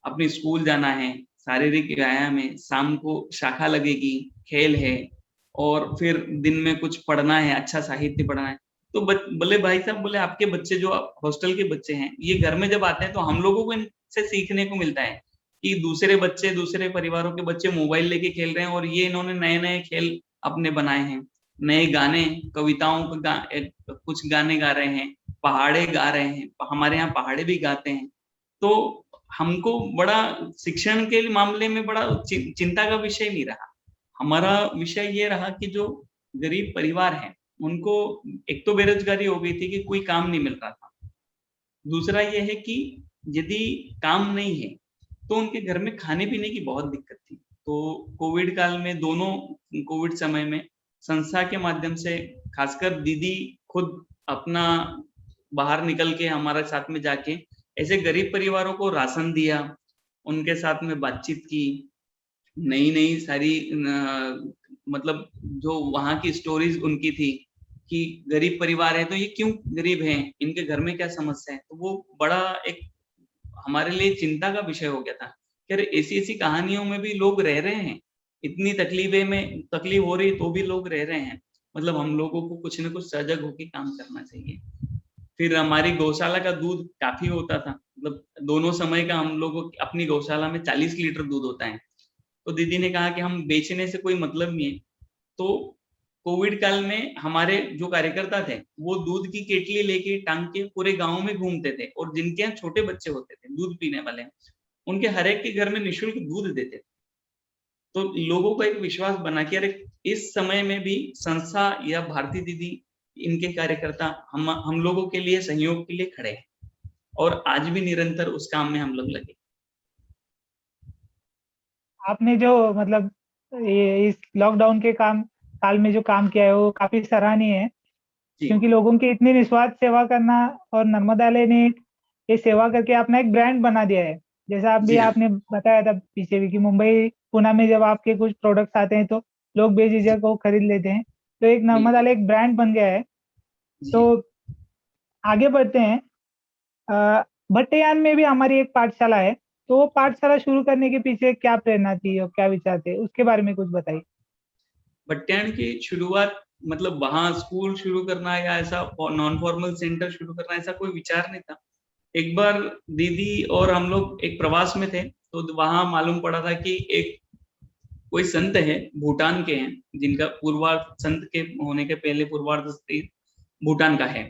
अपनी स्कूल जाना है, शारीरिक व्यायाम है, शाम को शाखा लगेगी, खेल है, और फिर दिन में कुछ पढ़ना है, अच्छा साहित्य पढ़ना है। तो बोले भाई साहब, बोले आपके बच्चे जो हॉस्टल के बच्चे हैं, ये घर में जब आते हैं तो हम लोगों को इनसे सीखने को मिलता है कि दूसरे बच्चे, दूसरे परिवारों के बच्चे मोबाइल लेके खेल रहे हैं और ये इन्होंने नए नए खेल अपने बनाए हैं, नए गाने, कविताओं को कुछ गाने गा रहे हैं, पहाड़े गा रहे हैं, हमारे यहाँ पहाड़े भी गाते हैं। तो हमको बड़ा शिक्षण के मामले में बड़ा चिंता का विषय नहीं रहा। हमारा विषय ये रहा कि जो गरीब परिवार हैं, उनको एक तो बेरोजगारी हो गई थी कि कोई काम नहीं मिल रहा था। दूसरा ये है कि यदि काम नहीं है तो उनके घर में खाने पीने की बहुत दिक्कत थी। तो कोविड काल में, दोनों कोविड समय में संस्था के माध्यम से, खासकर दीदी खुद अपना बाहर निकल के हमारे साथ में जाके ऐसे गरीब परिवारों को राशन दिया, उनके साथ में बातचीत की, नई नई सारी मतलब जो वहां की स्टोरीज उनकी थी कि गरीब परिवार है तो ये क्यों गरीब हैं, इनके घर में क्या समस्या है। तो वो बड़ा एक हमारे लिए चिंता का विषय हो गया था कि अरे ऐसी ऐसी कहानियों में भी लोग रह रहे हैं, इतनी तकलीफ हो रही तो भी लोग रह रहे हैं। मतलब हम लोगों को कुछ न कुछ सजग होकर काम करना चाहिए। फिर हमारी गौशाला का दूध काफी होता था, मतलब दोनों समय का हम लोगों की अपनी गौशाला में 40 लीटर दूध होता है। तो दीदी ने कहा कि हम बेचने से कोई मतलब नहीं है। तो कोविड काल में हमारे जो कार्यकर्ता थे, वो दूध की केटली लेके टांग के पूरे गांव में घूमते थे, और जिनके यहाँ छोटे बच्चे होते थे दूध पीने वाले, उनके हर एक के घर में निःशुल्क दूध देते थे। तो लोगों का एक विश्वास बना कि अरे इस समय में भी संस्था या भारती दीदी, इनके कार्यकर्ता हम लोगों के लिए सहयोग के लिए खड़े हैं, और आज भी निरंतर उस काम में हम लोग लगे। आपने जो मतलब ये इस लॉकडाउन के काल में जो काम किया है वो काफी सराहनीय है, जी क्योंकि लोगों की इतनी निस्वार्थ सेवा करना, और नर्मदालय ने ये सेवा करके अपना एक ब्रांड बना दिया है। जैसा जी हाँ, आपने बताया था पीछे भी कि मुंबई पुणे में जब आपके कुछ प्रोडक्ट्स आते हैं तो लोग बेझिझक वो खरीद लेते हैं, तो एक बिल्कुल नर्मदालय एक ब्रांड बन गया है। जी। तो आगे बढ़ते हैं। भट्टयान में भी हमारी एक पाठशाला है, तो वो पाठशाला शुरू करने के पीछे क्या प्रेरणा थी और क्या विचार थे, उसके बारे में कुछ बताइए। भट्टयान की शुरुआत, मतलब वहां स्कूल शुरू करना या ऐसा नॉन फॉर्मल सेंटर शुरू करना, ऐसा कोई विचार नहीं था। एक बार दीदी और हम लोग एक प्रवास में थे, तो वहां मालूम पड़ा था कि एक कोई संत है, भूटान के हैं, जिनका पूर्वार्ध संत के होने के पहले पूर्वार्ध भूटान का है।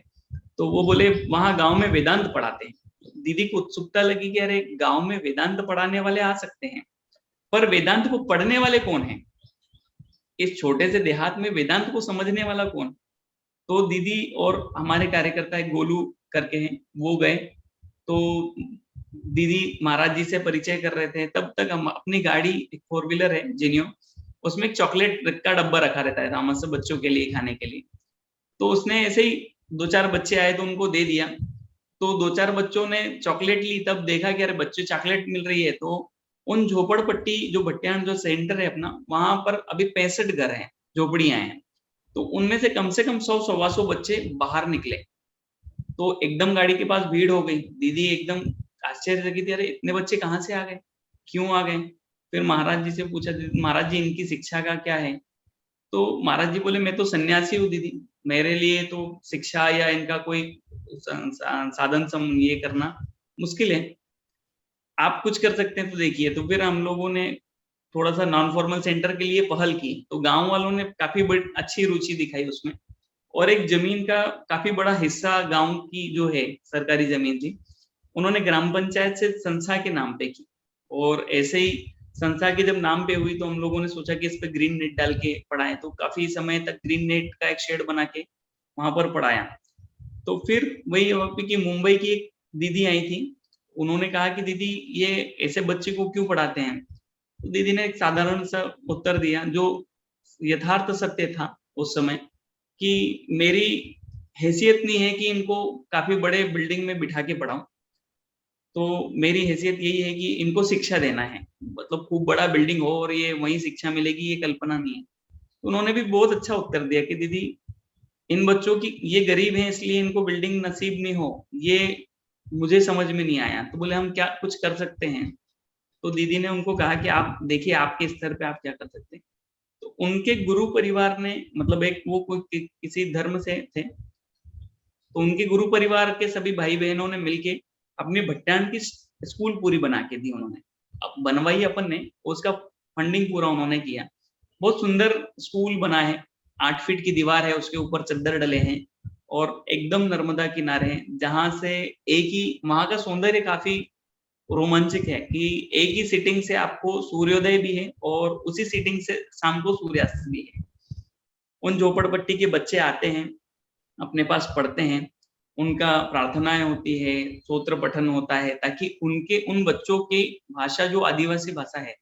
तो वो बोले वहां गांव में वेदांत पढ़ाते हैं। दीदी को उत्सुकता लगी कि अरे गांव में वेदांत पढ़ाने वाले आ सकते हैं, पर वेदांत को पढ़ने वाले कौन है? इस छोटे से देहात में वेदांत को समझने वाला कौन? तो दीदी और हमारे कार्यकर्ता एक गोलू करके हैं, वो गए। तो दीदी महाराज जी से परिचय कर रहे थे, तब तक हम अपनी गाड़ी, एक 4 व्हीलर है जेनियो, उसमें एक चॉकलेट का डब्बा रखा रहता है तामस से बच्चों के लिए खाने के लिए। तो उसने ऐसे ही 2-4 बच्चे आए तो उनको दे दिया। तो 2-4 बच्चों ने चॉकलेट ली, तब देखा कि अरे बच्चे चॉकलेट मिल रही है। तो उन झोपड़पट्टी जो भट्टियान जो सेंटर है अपना, वहां पर अभी 65 घर हैं, झोपड़ियां हैं। तो उनमें से कम 100-125 बच्चे बाहर निकले। तो एकदम गाड़ी के पास भीड़ हो गई। दीदी एकदम आश्चर्य लगी थी, अरे इतने बच्चे कहाँ से आ गए, क्यों आ गए? फिर महाराज जी से पूछा, महाराज जी इनकी शिक्षा का क्या है? तो महाराज जी बोले मैं तो सन्यासी हूँ दीदी, मेरे लिए तो शिक्षा या इनका कोई साधन ये करना मुश्किल है, आप कुछ कर सकते हैं तो देखिए। तो फिर हम लोगों ने थोड़ा सा नॉन फॉर्मल सेंटर के लिए पहल की। तो गांव वालों ने काफी बड़ी अच्छी रुचि दिखाई उसमें, और एक जमीन का काफी बड़ा हिस्सा गांव की जो है सरकारी जमीन थी, उन्होंने ग्राम पंचायत से संस्था के नाम पे की। और ऐसे ही संस्था के जब नाम पे हुई तो हम लोगों ने सोचा कि इस पे ग्रीन नेट डाल के पढ़ाएं। तो काफी समय तक ग्रीन नेट का एक शेड बना के वहां पर पढ़ाया। तो फिर वही कि मुंबई की एक दीदी आई थी, उन्होंने कहा कि दीदी ये ऐसे बच्चे को क्यों पढ़ाते हैं? तो दीदी ने एक साधारण सा उत्तर दिया जो यथार्थ सत्य था उस समय, कि मेरी हैसियत नहीं है कि इनको काफी बड़े बिल्डिंग में बिठा के पढ़ाऊं। तो मेरी हैसियत यही है कि इनको शिक्षा देना है, मतलब खूब बड़ा बिल्डिंग हो और ये वहीं शिक्षा मिलेगी, ये कल्पना नहीं है। तो उन्होंने भी बहुत अच्छा उत्तर दिया कि दीदी इन बच्चों की, ये गरीब हैं इसलिए इनको बिल्डिंग नसीब नहीं हो, ये मुझे समझ में नहीं आया। तो बोले हम क्या कुछ कर सकते हैं? तो दीदी ने उनको कहा कि आप देखिए आपके स्तर पे आप क्या कर सकते हैं। तो उनके गुरु परिवार ने, मतलब एक वो कोई किसी धर्म से थे, तो उनके गुरु परिवार के सभी भाई बहनों ने मिलके अपनी भट्टान की स्कूल पूरी बना के दी उन्होंने। अब बनवाई अपन ने, उसका फंडिंग पूरा उन्होंने किया। बहुत सुंदर स्कूल बना है, 8 फीट की दीवार है, उसके ऊपर चद्दर डले हैं और एकदम नर्मदा किनारे है, जहां से एक ही वहां का सौंदर्य काफी रोमांचक है कि एक ही सीटिंग से आपको सूर्योदय भी है और उसी सीटिंग से शाम को सूर्यास्त भी है। उन झोपड़पट्टी के बच्चे आते हैं, अपने पास पढ़ते हैं, उनका प्रार्थनाएं होती है, स्तोत्र पठन होता है, ताकि उनके उन बच्चों की भाषा जो आदिवासी भाषा है,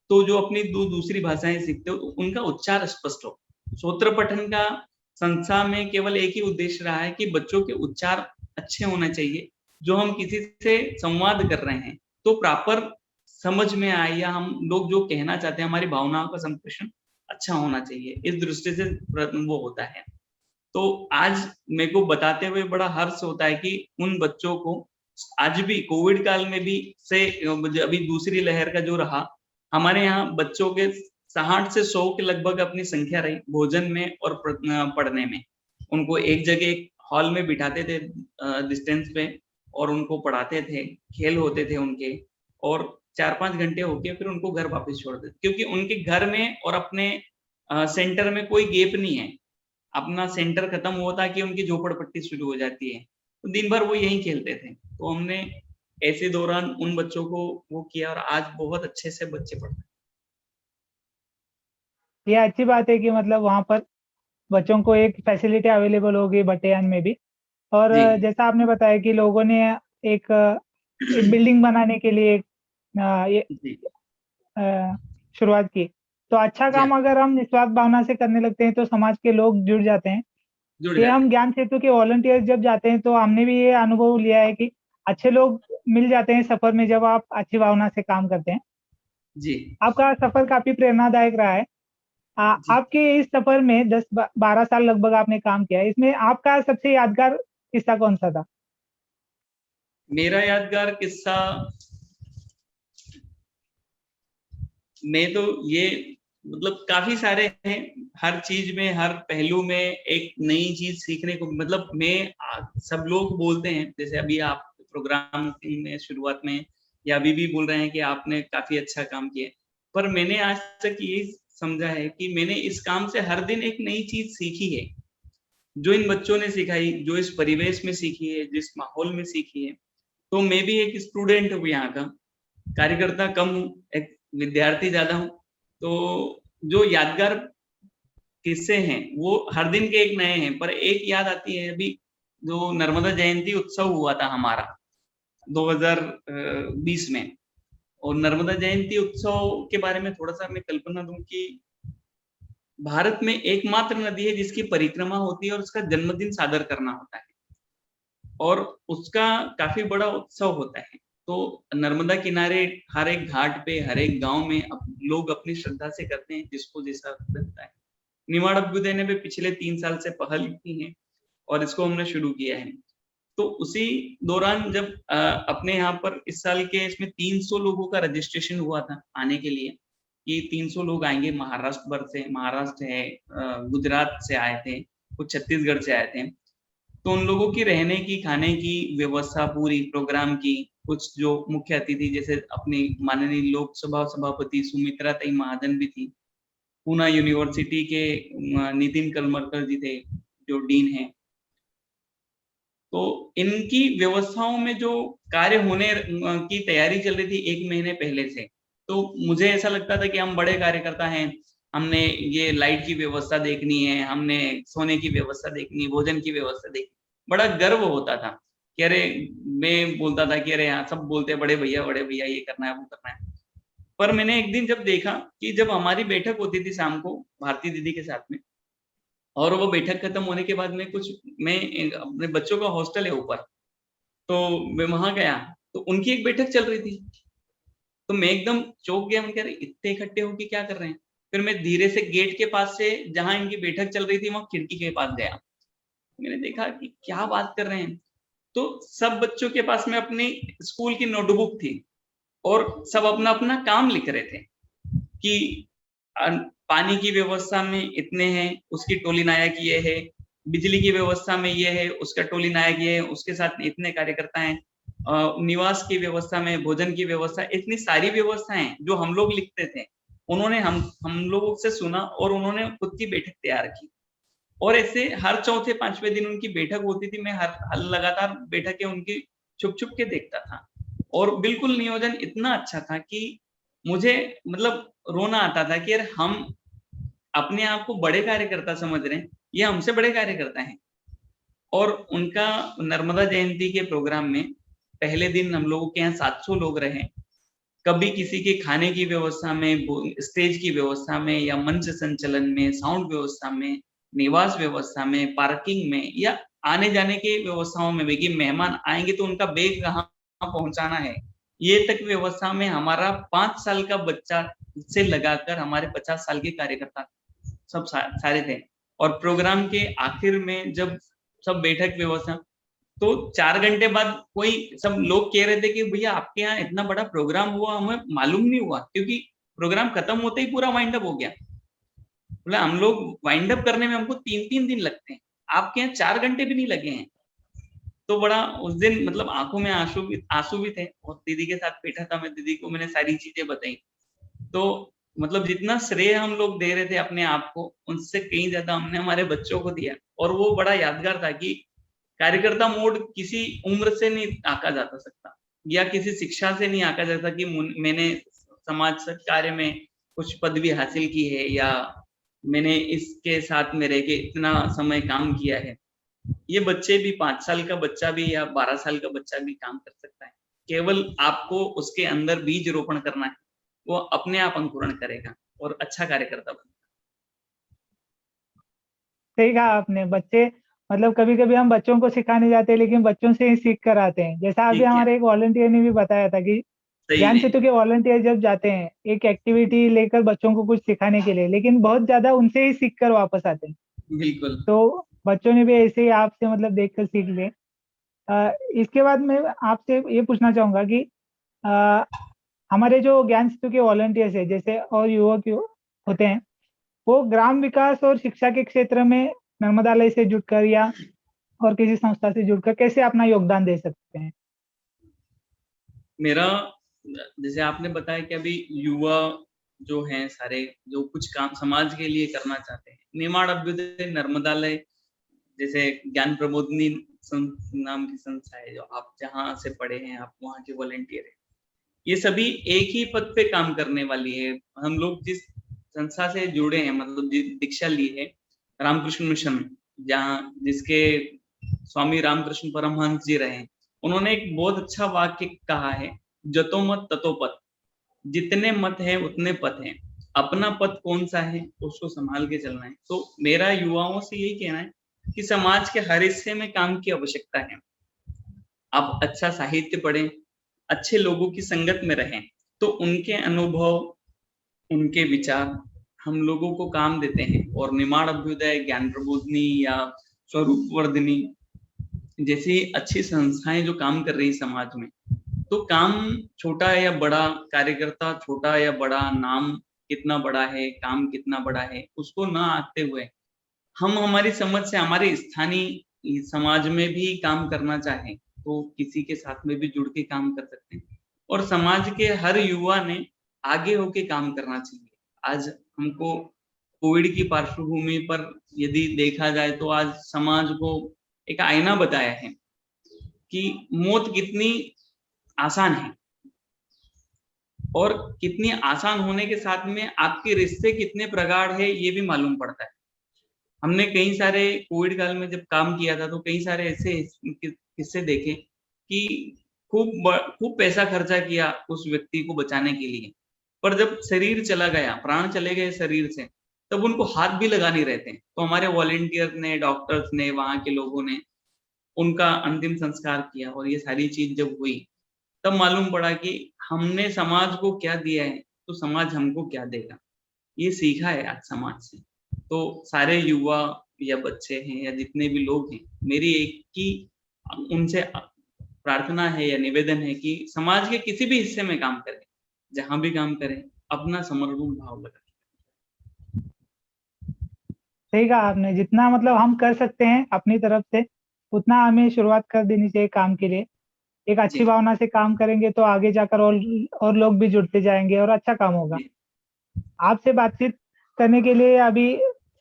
तो जो अपनी दूसरी भाषाएं सीखते हो उनका उच्चार स्पष्ट हो। स्तोत्र पठन का संस्था में केवल एक ही उद्देश्य रहा है कि बच्चों के उच्चार अच्छे होने चाहिए। जो हम किसी से संवाद कर रहे हैं तो प्रॉपर समझ में आए, या हम लोग जो कहना चाहते हैं हमारी भावनाओं का संप्रेषण अच्छा होना चाहिए, इस दृष्टि से वो होता है। तो आज मेरे को बताते हुए बड़ा हर्ष होता है कि उन बच्चों को आज भी कोविड काल में भी से अभी दूसरी लहर का जो रहा, हमारे यहाँ बच्चों के 60 से 100 के लगभग अपनी संख्या रही भोजन में और पढ़ने में। उनको एक जगह एक हॉल में बिठाते थे डिस्टेंस पे, और उनको पढ़ाते थे, खेल होते थे उनके, और 4-5 घंटे होके फिर उनको घर वापस छोड़ देते, क्योंकि उनके घर में और अपने सेंटर में कोई गैप नहीं है। अपना सेंटर खत्म होता कि उनकी झोपड़पट्टी शुरू हो जाती है, तो दिन भर वो यहीं खेलते थे। तो हमने ऐसे दौरान उन बच्चों को वो किया और आज बहुत अच्छे से बच्चे पढ़ते हैं। ये अच्छी बात है कि मतलब वहाँ पर बच्चों को एक फैसिलिटी अवेलेबल होगी बटेयान में भी। और जी। जैसा आपने बताया कि लोगों ने एक बिल्डिंग बनाने के लिए ये जी, शुरुआत की। तो अच्छा जी, काम अगर हम निस्वार्थ भावना से करने लगते हैं तो समाज के लोग जुड़ जाते हैं। जुड़ ये जाते हम हैं। ज्ञान सेतु के वॉलंटियर्स जब जाते हैं तो हमने भी ये अनुभव लिया है कि अच्छे लोग मिल जाते हैं सफर में जब आप अच्छी भावना से काम करते हैं। जी, आपका सफर काफी प्रेरणादायक रहा है। जी। आपके इस सफर में 10-12 साल लगभग आपने काम किया है। इसमें आपका सबसे यादगार किस्सा कौन-सा था? मेरा यादगार किस्सा, मैं तो ये मतलब काफी सारे हैं, हर चीज में, हर पहलू में एक नई चीज सीखने को, मतलब सब लोग बोलते हैं, जैसे अभी आप प्रोग्राम में शुरुआत में या अभी भी बोल रहे हैं कि आपने काफी अच्छा काम किया। पर मैंने आज तक ये समझा है कि मैंने इस काम से हर दिन एक नई चीज सीखी है, जो इन बच्चों ने सिखाई, जो इस परिवेश में सीखी है, जिस माहौल में सीखी है। तो मैं भी एक स्टूडेंट हूँ यहाँ का, कार्यकर्ता कम हूँ, एक विद्यार्थी ज्यादा हूँ। तो जो यादगार किस्से हैं वो हर दिन के एक नए हैं, पर एक याद आती है अभी जो नर्मदा जयंती उत्सव हुआ था हमारा 2020 में। और नर्मदा जयंती उत्सव के बारे में थोड़ा सा मैं कल्पना दूं कि भारत में एकमात्र नदी है जिसकी परिक्रमा होती है और उसका जन्मदिन सादर करना होता है और उसका काफी बड़ा उत्सव होता है। तो नर्मदा किनारे हर एक घाट पे, हर एक गांव में लोग अपनी श्रद्धा से करते हैं, जिसको जैसा लगता है। निमाड़ अभ्युदय ने भी पिछले 3 साल से पहल की है और इसको हमने शुरू किया है। तो उसी दौरान जब अपने यहाँ पर इस साल के इसमें 300 लोगों का रजिस्ट्रेशन हुआ था आने के लिए, कि 300 लोग आएंगे महाराष्ट्र भर से, महाराष्ट्र है, गुजरात से आए थे, कुछ छत्तीसगढ़ से आए थे। तो उन लोगों की रहने की, खाने की व्यवस्था पूरी प्रोग्राम की, कुछ जो मुख्य अतिथि जैसे अपनी माननीय लोकसभा सभापति सुमित्रा तई महाजन भी थी, पूना यूनिवर्सिटी के नितिन कलमरकर जी थे जो डीन हैं। तो इनकी व्यवस्थाओं में जो कार्य होने की तैयारी चल रही थी 1 महीने पहले से, तो मुझे ऐसा लगता था कि हम बड़े कार्यकर्ता हैं, हमने ये लाइट की व्यवस्था देखनी है, हमने सोने की व्यवस्था देखनी है, भोजन की व्यवस्था देखनी, बड़ा गर्व होता था कि अरे, मैं बोलता था कि अरे यहाँ सब बोलते बड़े भैया ये करना है वो करना है। पर मैंने एक दिन जब देखा कि जब हमारी बैठक होती थी शाम को भारती दीदी के साथ में, और वो बैठक खत्म होने के बाद में मैं अपने बच्चों का हॉस्टल है ऊपर, तो मैं वहां गया तो उनकी एक बैठक चल रही थी। तो मैं एकदम चौंक गया, मैं कह रहा इतने इकट्ठे होके क्या कर रहे हैं। फिर मैं धीरे से गेट के पास से जहां इनकी बैठक चल रही थी वहां खिड़की के पास गया, मैंने देखा कि क्या बात कर रहे हैं। तो सब बच्चों के पास में अपनी स्कूल की नोटबुक थी और सब अपना अपना काम लिख रहे थे कि पानी की व्यवस्था में इतने हैं, उसकी टोली नायक ये है, बिजली की व्यवस्था में ये है, उसका टोली नायक ये है, उसके साथ इतने कार्यकर्ता हैं, निवास की व्यवस्था में, भोजन की व्यवस्था, इतनी सारी व्यवस्थाएं जो हम लोग लिखते थे, उन्होंने हम लोगों से सुना और उन्होंने खुद की बैठक तैयार की। और ऐसे हर चौथे 5वें दिन उनकी बैठक होती थी, मैं हर लगातार बैठकें उनकी छुप छुप के देखता था और बिल्कुल नियोजन इतना अच्छा था कि मुझे मतलब रोना आता था कि यार हम अपने आप को बड़े कार्यकर्ता समझ रहे हैं, ये हमसे बड़े कार्यकर्ता हैं। और उनका नर्मदा जयंती के प्रोग्राम में पहले दिन हम लोगों के यहाँ 700 लोग रहे। कभी किसी के खाने की व्यवस्था में, स्टेज की व्यवस्था में, या मंच संचलन में, साउंड व्यवस्था में, निवास व्यवस्था में, पार्किंग में, या आने जाने की व्यवस्थाओं में भी कि मेहमान आएंगे तो उनका बैग कहाँ पहुंचाना है, ये तक व्यवस्था में हमारा 5 साल का बच्चा से लगाकर हमारे 50 साल के कार्यकर्ता सब सारे थे। और प्रोग्राम के आखिर में जब सब बैठक व्यवस्था, तो 4 घंटे बाद कोई सब लोग कह रहे थे कि भैया आपके यहाँ इतना बड़ा प्रोग्राम हुआ, हमें मालूम नहीं हुआ, क्योंकि प्रोग्राम खत्म होते ही पूरा वाइंड अप हो गया। बोला हम लोग वाइंड अप करने में हमको 3-3 दिन लगते हैं, आपके यहाँ 4 घंटे भी नहीं लगे हैं। तो बड़ा उस दिन मतलब आंखों में आंसू भी थे और दीदी के साथ बैठा था मैं, दीदी को मैंने सारी चीजें बताई। तो मतलब जितना श्रेय हम लोग दे रहे थे अपने आप को, उनसे कहीं ज्यादा हमने हमारे बच्चों को दिया। और वो बड़ा यादगार था कि कार्यकर्ता मोड किसी उम्र से नहीं आंका जा सकता, या किसी शिक्षा से नहीं आंका जा सकता कि मैंने समाज कार्य में कुछ पदवी हासिल की है, या मैंने इसके साथ में रह के इतना समय काम किया है। ये बच्चे भी, 5 साल का बच्चा भी या 12 साल का बच्चा भी काम कर सकता है। केवल आपको उसके अंदर बीज रोपण करना है, वो अपने आप अंकुरण करेगा और अच्छा कार्यकर्ता बनेगा। सही कहा आपने। बच्चे मतलब कभी-कभी हम बच्चों को सिखाने जाते हैं लेकिन बच्चों से ही सीख कर आते हैं। जैसा अभी ठीक है। हमारे एक वॉलंटियर ने भी बताया था कि सही ज्ञान में, सेतु के वॉलंटियर जब जाते हैं एक एक्टिविटी लेकर बच्चों को कुछ सिखाने के लिए, लेकिन बहुत ज्यादा उनसे ही सीख कर वापस आते हैं। बिल्कुल। तो बच्चों ने भी ऐसे ही आपसे मतलब देखकर सीख लिए। इसके बाद मैं आपसे ये पूछना चाहूंगा कि हमारे जो ज्ञान सेतु के वॉलंटियर्स है जैसे और युवक होते हैं, वो ग्राम विकास और शिक्षा के क्षेत्र में नर्मदालय से जुड़कर या और किसी संस्था से जुड़कर कैसे अपना योगदान दे सकते हैं? मेरा, जैसे आपने बताया कि अभी युवा जो हैं सारे, जो कुछ काम समाज के लिए करना चाहते हैं। निर्माण अभ्युदय नर्मदालय जैसे ज्ञान प्रबोधिनी नाम की संस्था है, जो आप जहाँ से पढ़े हैं, आप वहाँ के वॉलेंटियर हैं। ये सभी एक ही पद पे काम करने वाली है। हम लोग जिस संस्था से जुड़े हैं, मतलब दीक्षा ली है रामकृष्ण मिशन, जहाँ जिसके स्वामी रामकृष्ण परमहंस जी रहे हैं, उन्होंने एक बहुत अच्छा वाक्य कहा है, जतो मत ततो पथ। जितने मत हैं उतने पथ हैं, अपना पथ कौन सा है उसको संभाल के चलना है। तो मेरा युवाओं से यही कहना है कि समाज के हर हिस्से में काम की आवश्यकता है। आप अच्छा साहित्य पढ़ें, अच्छे लोगों की संगत में रहें, तो उनके अनुभव, उनके विचार हम लोगों को काम देते हैं। और निर्माण अभ्युदय, ज्ञान प्रबोधिनी या स्वरूप वर्धिनी जैसी अच्छी संस्थाएं जो काम कर रही समाज में, तो काम छोटा या बड़ा, कार्यकर्ता छोटा या बड़ा, नाम कितना बड़ा है, काम कितना बड़ा है, उसको ना आते हुए हम हमारी समझ से हमारे स्थानीय समाज में भी काम करना चाहें तो किसी के साथ में भी जुड़ के काम कर सकते हैं। और समाज के हर युवा ने आगे होके काम करना चाहिए। आज हमको कोविड की पार्श्वभूमि पर यदि देखा जाए तो आज समाज को एक आईना बताया है कि मौत कितनी आसान है, और कितनी आसान होने के साथ में आपके रिश्ते कितने प्रगाढ़ है ये भी मालूम पड़ता है। हमने कई सारे कोविड काल में जब काम किया था तो कई सारे ऐसे किस्से देखे कि खूब पैसा खर्चा किया उस व्यक्ति को बचाने के लिए, पर जब शरीर चला गया, प्राण चले गए शरीर से, तब उनको हाथ भी लगा नहीं रहते। तो हमारे वॉलेंटियर ने, डॉक्टर्स ने, वहां के लोगों ने उनका अंतिम संस्कार किया, और ये सारी चीज जब हुई तब मालूम पड़ा कि हमने समाज को क्या दिया है तो समाज हमको क्या देगा। ये सीखा है आज समाज से। तो सारे युवा या बच्चे हैं या जितने भी लोग हैं, मेरी एक ही उनसे प्रार्थना है या निवेदन है कि समाज के किसी भी हिस्से में काम करें, जहां भी काम करें, अपना समर्पण भाव लगा। सही कहा आपने, जितना मतलब हम कर सकते हैं अपनी तरफ से उतना हमें शुरुआत कर देनी चाहिए काम के लिए। एक अच्छी जी। भावना से काम करेंगे तो आगे जाकर और लोग भी जुड़ते जाएंगे और अच्छा काम होगा। जी। आपसे बातचीत करने के लिए अभी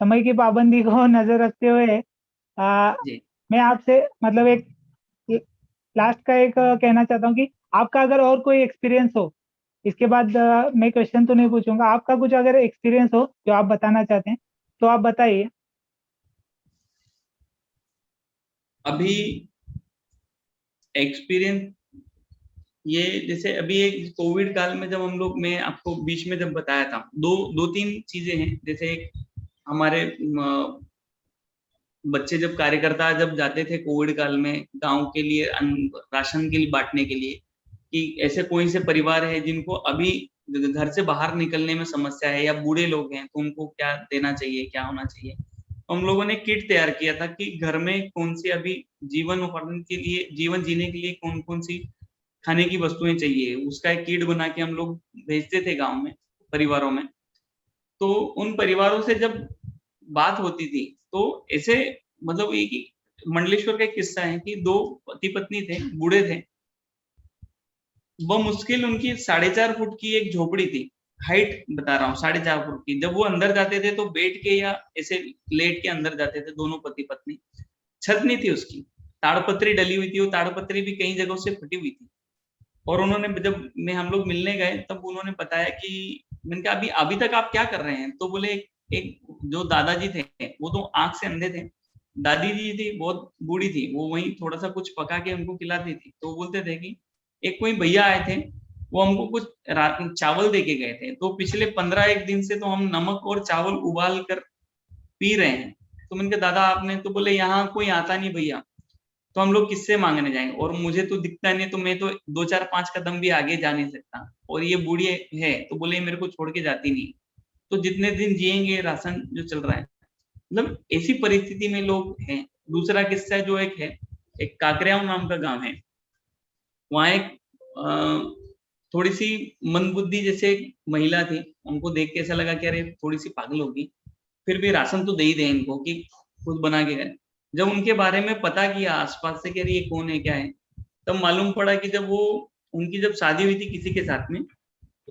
समय की पाबंदी को नजर रखते हुए जी। मैं आपसे मतलब एक लास्ट का एक कहना चाहता हूँ कि आपका अगर और कोई एक्सपीरियंस हो, इसके बाद मैं क्वेश्चन तो नहीं पूछूंगा, आपका कुछ अगर एक्सपीरियंस हो जो आप बताना चाहते हैं तो आप बताइए। अभी एक्सपीरियंस ये, जैसे अभी एक कोविड काल में जब हम लोग, मैं आपको बीच में जब बताया था, दो तीन चीजें हैं। जैसे एक हमारे बच्चे जब कार्यकर्ता जब जाते थे कोविड काल में गांव के लिए राशन के लिए बांटने के लिए, कि ऐसे कोई से परिवार है जिनको अभी घर से बाहर निकलने में समस्या है या बूढ़े लोग हैं, तो उनको क्या देना चाहिए, क्या होना चाहिए। हम लोगों ने किट तैयार किया था कि घर में कौन सी अभी जीवन उपार्जन के लिए, जीवन जीने के लिए कौन कौन सी खाने की वस्तुएं चाहिए, उसका एक किट बना के हम लोग भेजते थे गांव में, परिवारों में। तो उन परिवारों से जब बात होती थी तो ऐसे, मतलब एक मंडलेश्वर का एक किस्सा है कि दो पति पत्नी थे, बूढ़े थे, वो मुश्किल उनकी 4.5 फुट की एक झोपड़ी थी, हाइट बता रहा हूँ 4.5 फुट की। जब वो अंदर जाते थे तो बैठ के या ऐसे लेट के अंदर जाते थे दोनों पति पत्नी। छत नहीं थी उसकी, ताड़पत्री डली हुई थी, वो ताड़पत्री भी कई जगहों से फटी हुई थी। और उन्होंने जब हम लोग मिलने गए तब उन्होंने बताया कि, मैंने कहा अभी तक आप क्या कर रहे हैं, तो बोले एक जो दादाजी थे वो तो आंख से अंधे थे, दादी जी थी बहुत बूढ़ी थी, वो वहीं थोड़ा सा कुछ पका के हमको खिलाती थी। तो बोलते थे कि एक कोई भैया आए थे, वो हमको कुछ चावल दे के गए थे, तो पिछले 15 दिन से तो हम नमक और चावल उबाल कर पी रहे हैं। तो मैंने कहा दादा आपने, तो बोले यहाँ कोई आता नहीं भैया, तो हम लोग किससे मांगने जाएंगे, और मुझे तो दिखता नहीं, तो मैं तो 2-4-5 कदम भी आगे जा नहीं सकता, और ये बूढ़ी है, तो बोले मेरे को छोड़ के जाती नहीं, तो जितने दिन जिएंगे राशन जो चल रहा है, मतलब ऐसी परिस्थिति में लोग हैं। दूसरा किस्सा जो एक है, एक काकरियाव नाम का गांव है, वहां एक थोड़ी सी मंदबुद्धि जैसे महिला थी, उनको देख के ऐसा लगा कि अरे थोड़ी सी पागल होगी, फिर भी राशन तो दे ही दे इनको कि खुद बना के गए। जब उनके बारे में पता किया आसपास से कि अरे ये कौन है क्या है, तब मालूम पड़ा कि जब वो, उनकी जब शादी हुई थी किसी के साथ में,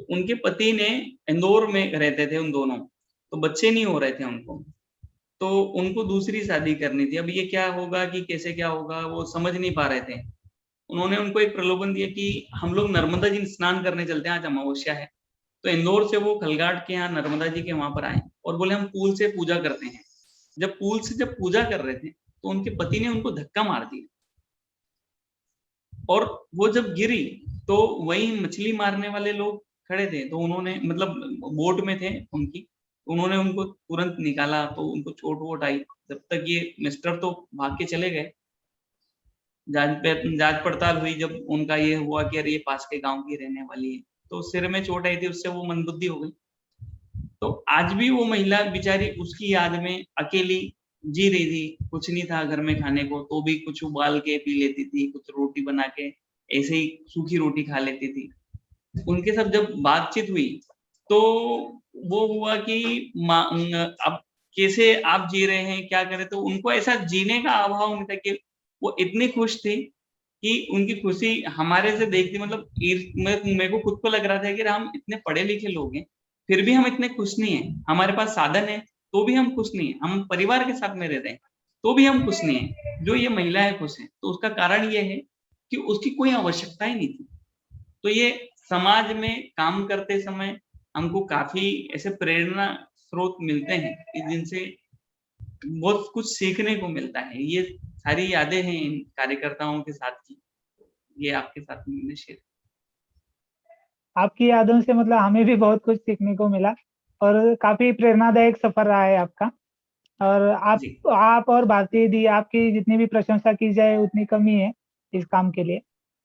तो उनके पति ने इंदौर में रहते थे उन दोनों, तो बच्चे नहीं हो रहे थे उनको, तो उनको दूसरी शादी करनी थी। अब ये क्या होगा कि कैसे क्या होगा वो समझ नहीं पा रहे थे। उन्होंने उनको एक प्रलोभन दिया कि हम लोग नर्मदा जी स्नान करने चलते हैं, आज अमावस्या है। तो इंदौर से वो खलगाट के यहाँ नर्मदा जी के वहां पर आए और बोले हम पूल से पूजा करते हैं। जब पूल से जब पूजा कर रहे थे तो उनके पति ने उनको धक्का मार दिया और वो जब गिरी तो वही मछली मारने वाले लोग खड़े थे, तो उन्होंने मतलब बोट में थे उनकी, उन्होंने उनको तुरंत निकाला, तो उनको चोट वोट आई। जब तक ये मिस्टर तो भाग के चले गए, जांच पड़ताल हुई, जब उनका ये हुआ कि अरे ये पास के गांव की रहने वाली है, तो सिर में चोट आई थी, उससे वो मंदबुद्धि हो गई। तो आज भी वो महिला बेचारी उसकी याद में अकेली जी रही थी, कुछ नहीं था घर में खाने को, तो भी कुछ उबाल के पी लेती थी, कुछ रोटी बना के ऐसे ही सूखी रोटी खा लेती थी। उनके साथ जब बातचीत हुई तो वो हुआ कि अब कैसे आप जी रहे हैं, क्या करें, तो उनको ऐसा जीने का अभाव नहीं था कि वो इतनी खुश थी कि उनकी खुशी हमारे से देखती, मतलब मेरे को खुद को लग रहा था कि हम इतने पढ़े लिखे लोग हैं, फिर भी हम इतने खुश नहीं है, हमारे पास साधन है तो भी हम खुश नहीं है, हम परिवार के साथ में रहते हैं तो भी हम खुश नहीं है। जो ये महिला है खुश है, तो उसका कारण ये है कि उसकी कोई आवश्यकता ही नहीं थी। तो ये समाज में काम करते समय हमको काफी ऐसे प्रेरणा स्रोत मिलते हैं कि जिनसे बहुत कुछ सीखने को मिलता है। ये सारी यादें हैं इन कार्यकर्ताओं के साथ की, ये आपके साथ में मैंने शेयर। आपकी यादों से मतलब हमें भी बहुत कुछ सीखने को मिला और काफी प्रेरणादायक सफर रहा है आपका। और जी। आप और भारती दी, आपकी जितनी भी प्रशंसा की जाए उतनी कम ही है इस काम के लिए।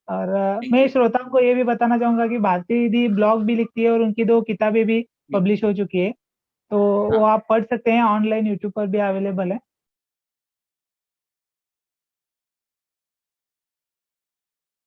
और थैंक मैं यू। श्रोताओं को ये भी बताना चाहूंगा कि भारती दी ब्लॉग भी लिखती है और उनकी 2 किताबें भी जी। पब्लिश हो चुकी है। तो वो हाँ। आप पढ़ सकते हैं, ऑनलाइन यूट्यूब पर भी अवेलेबल है।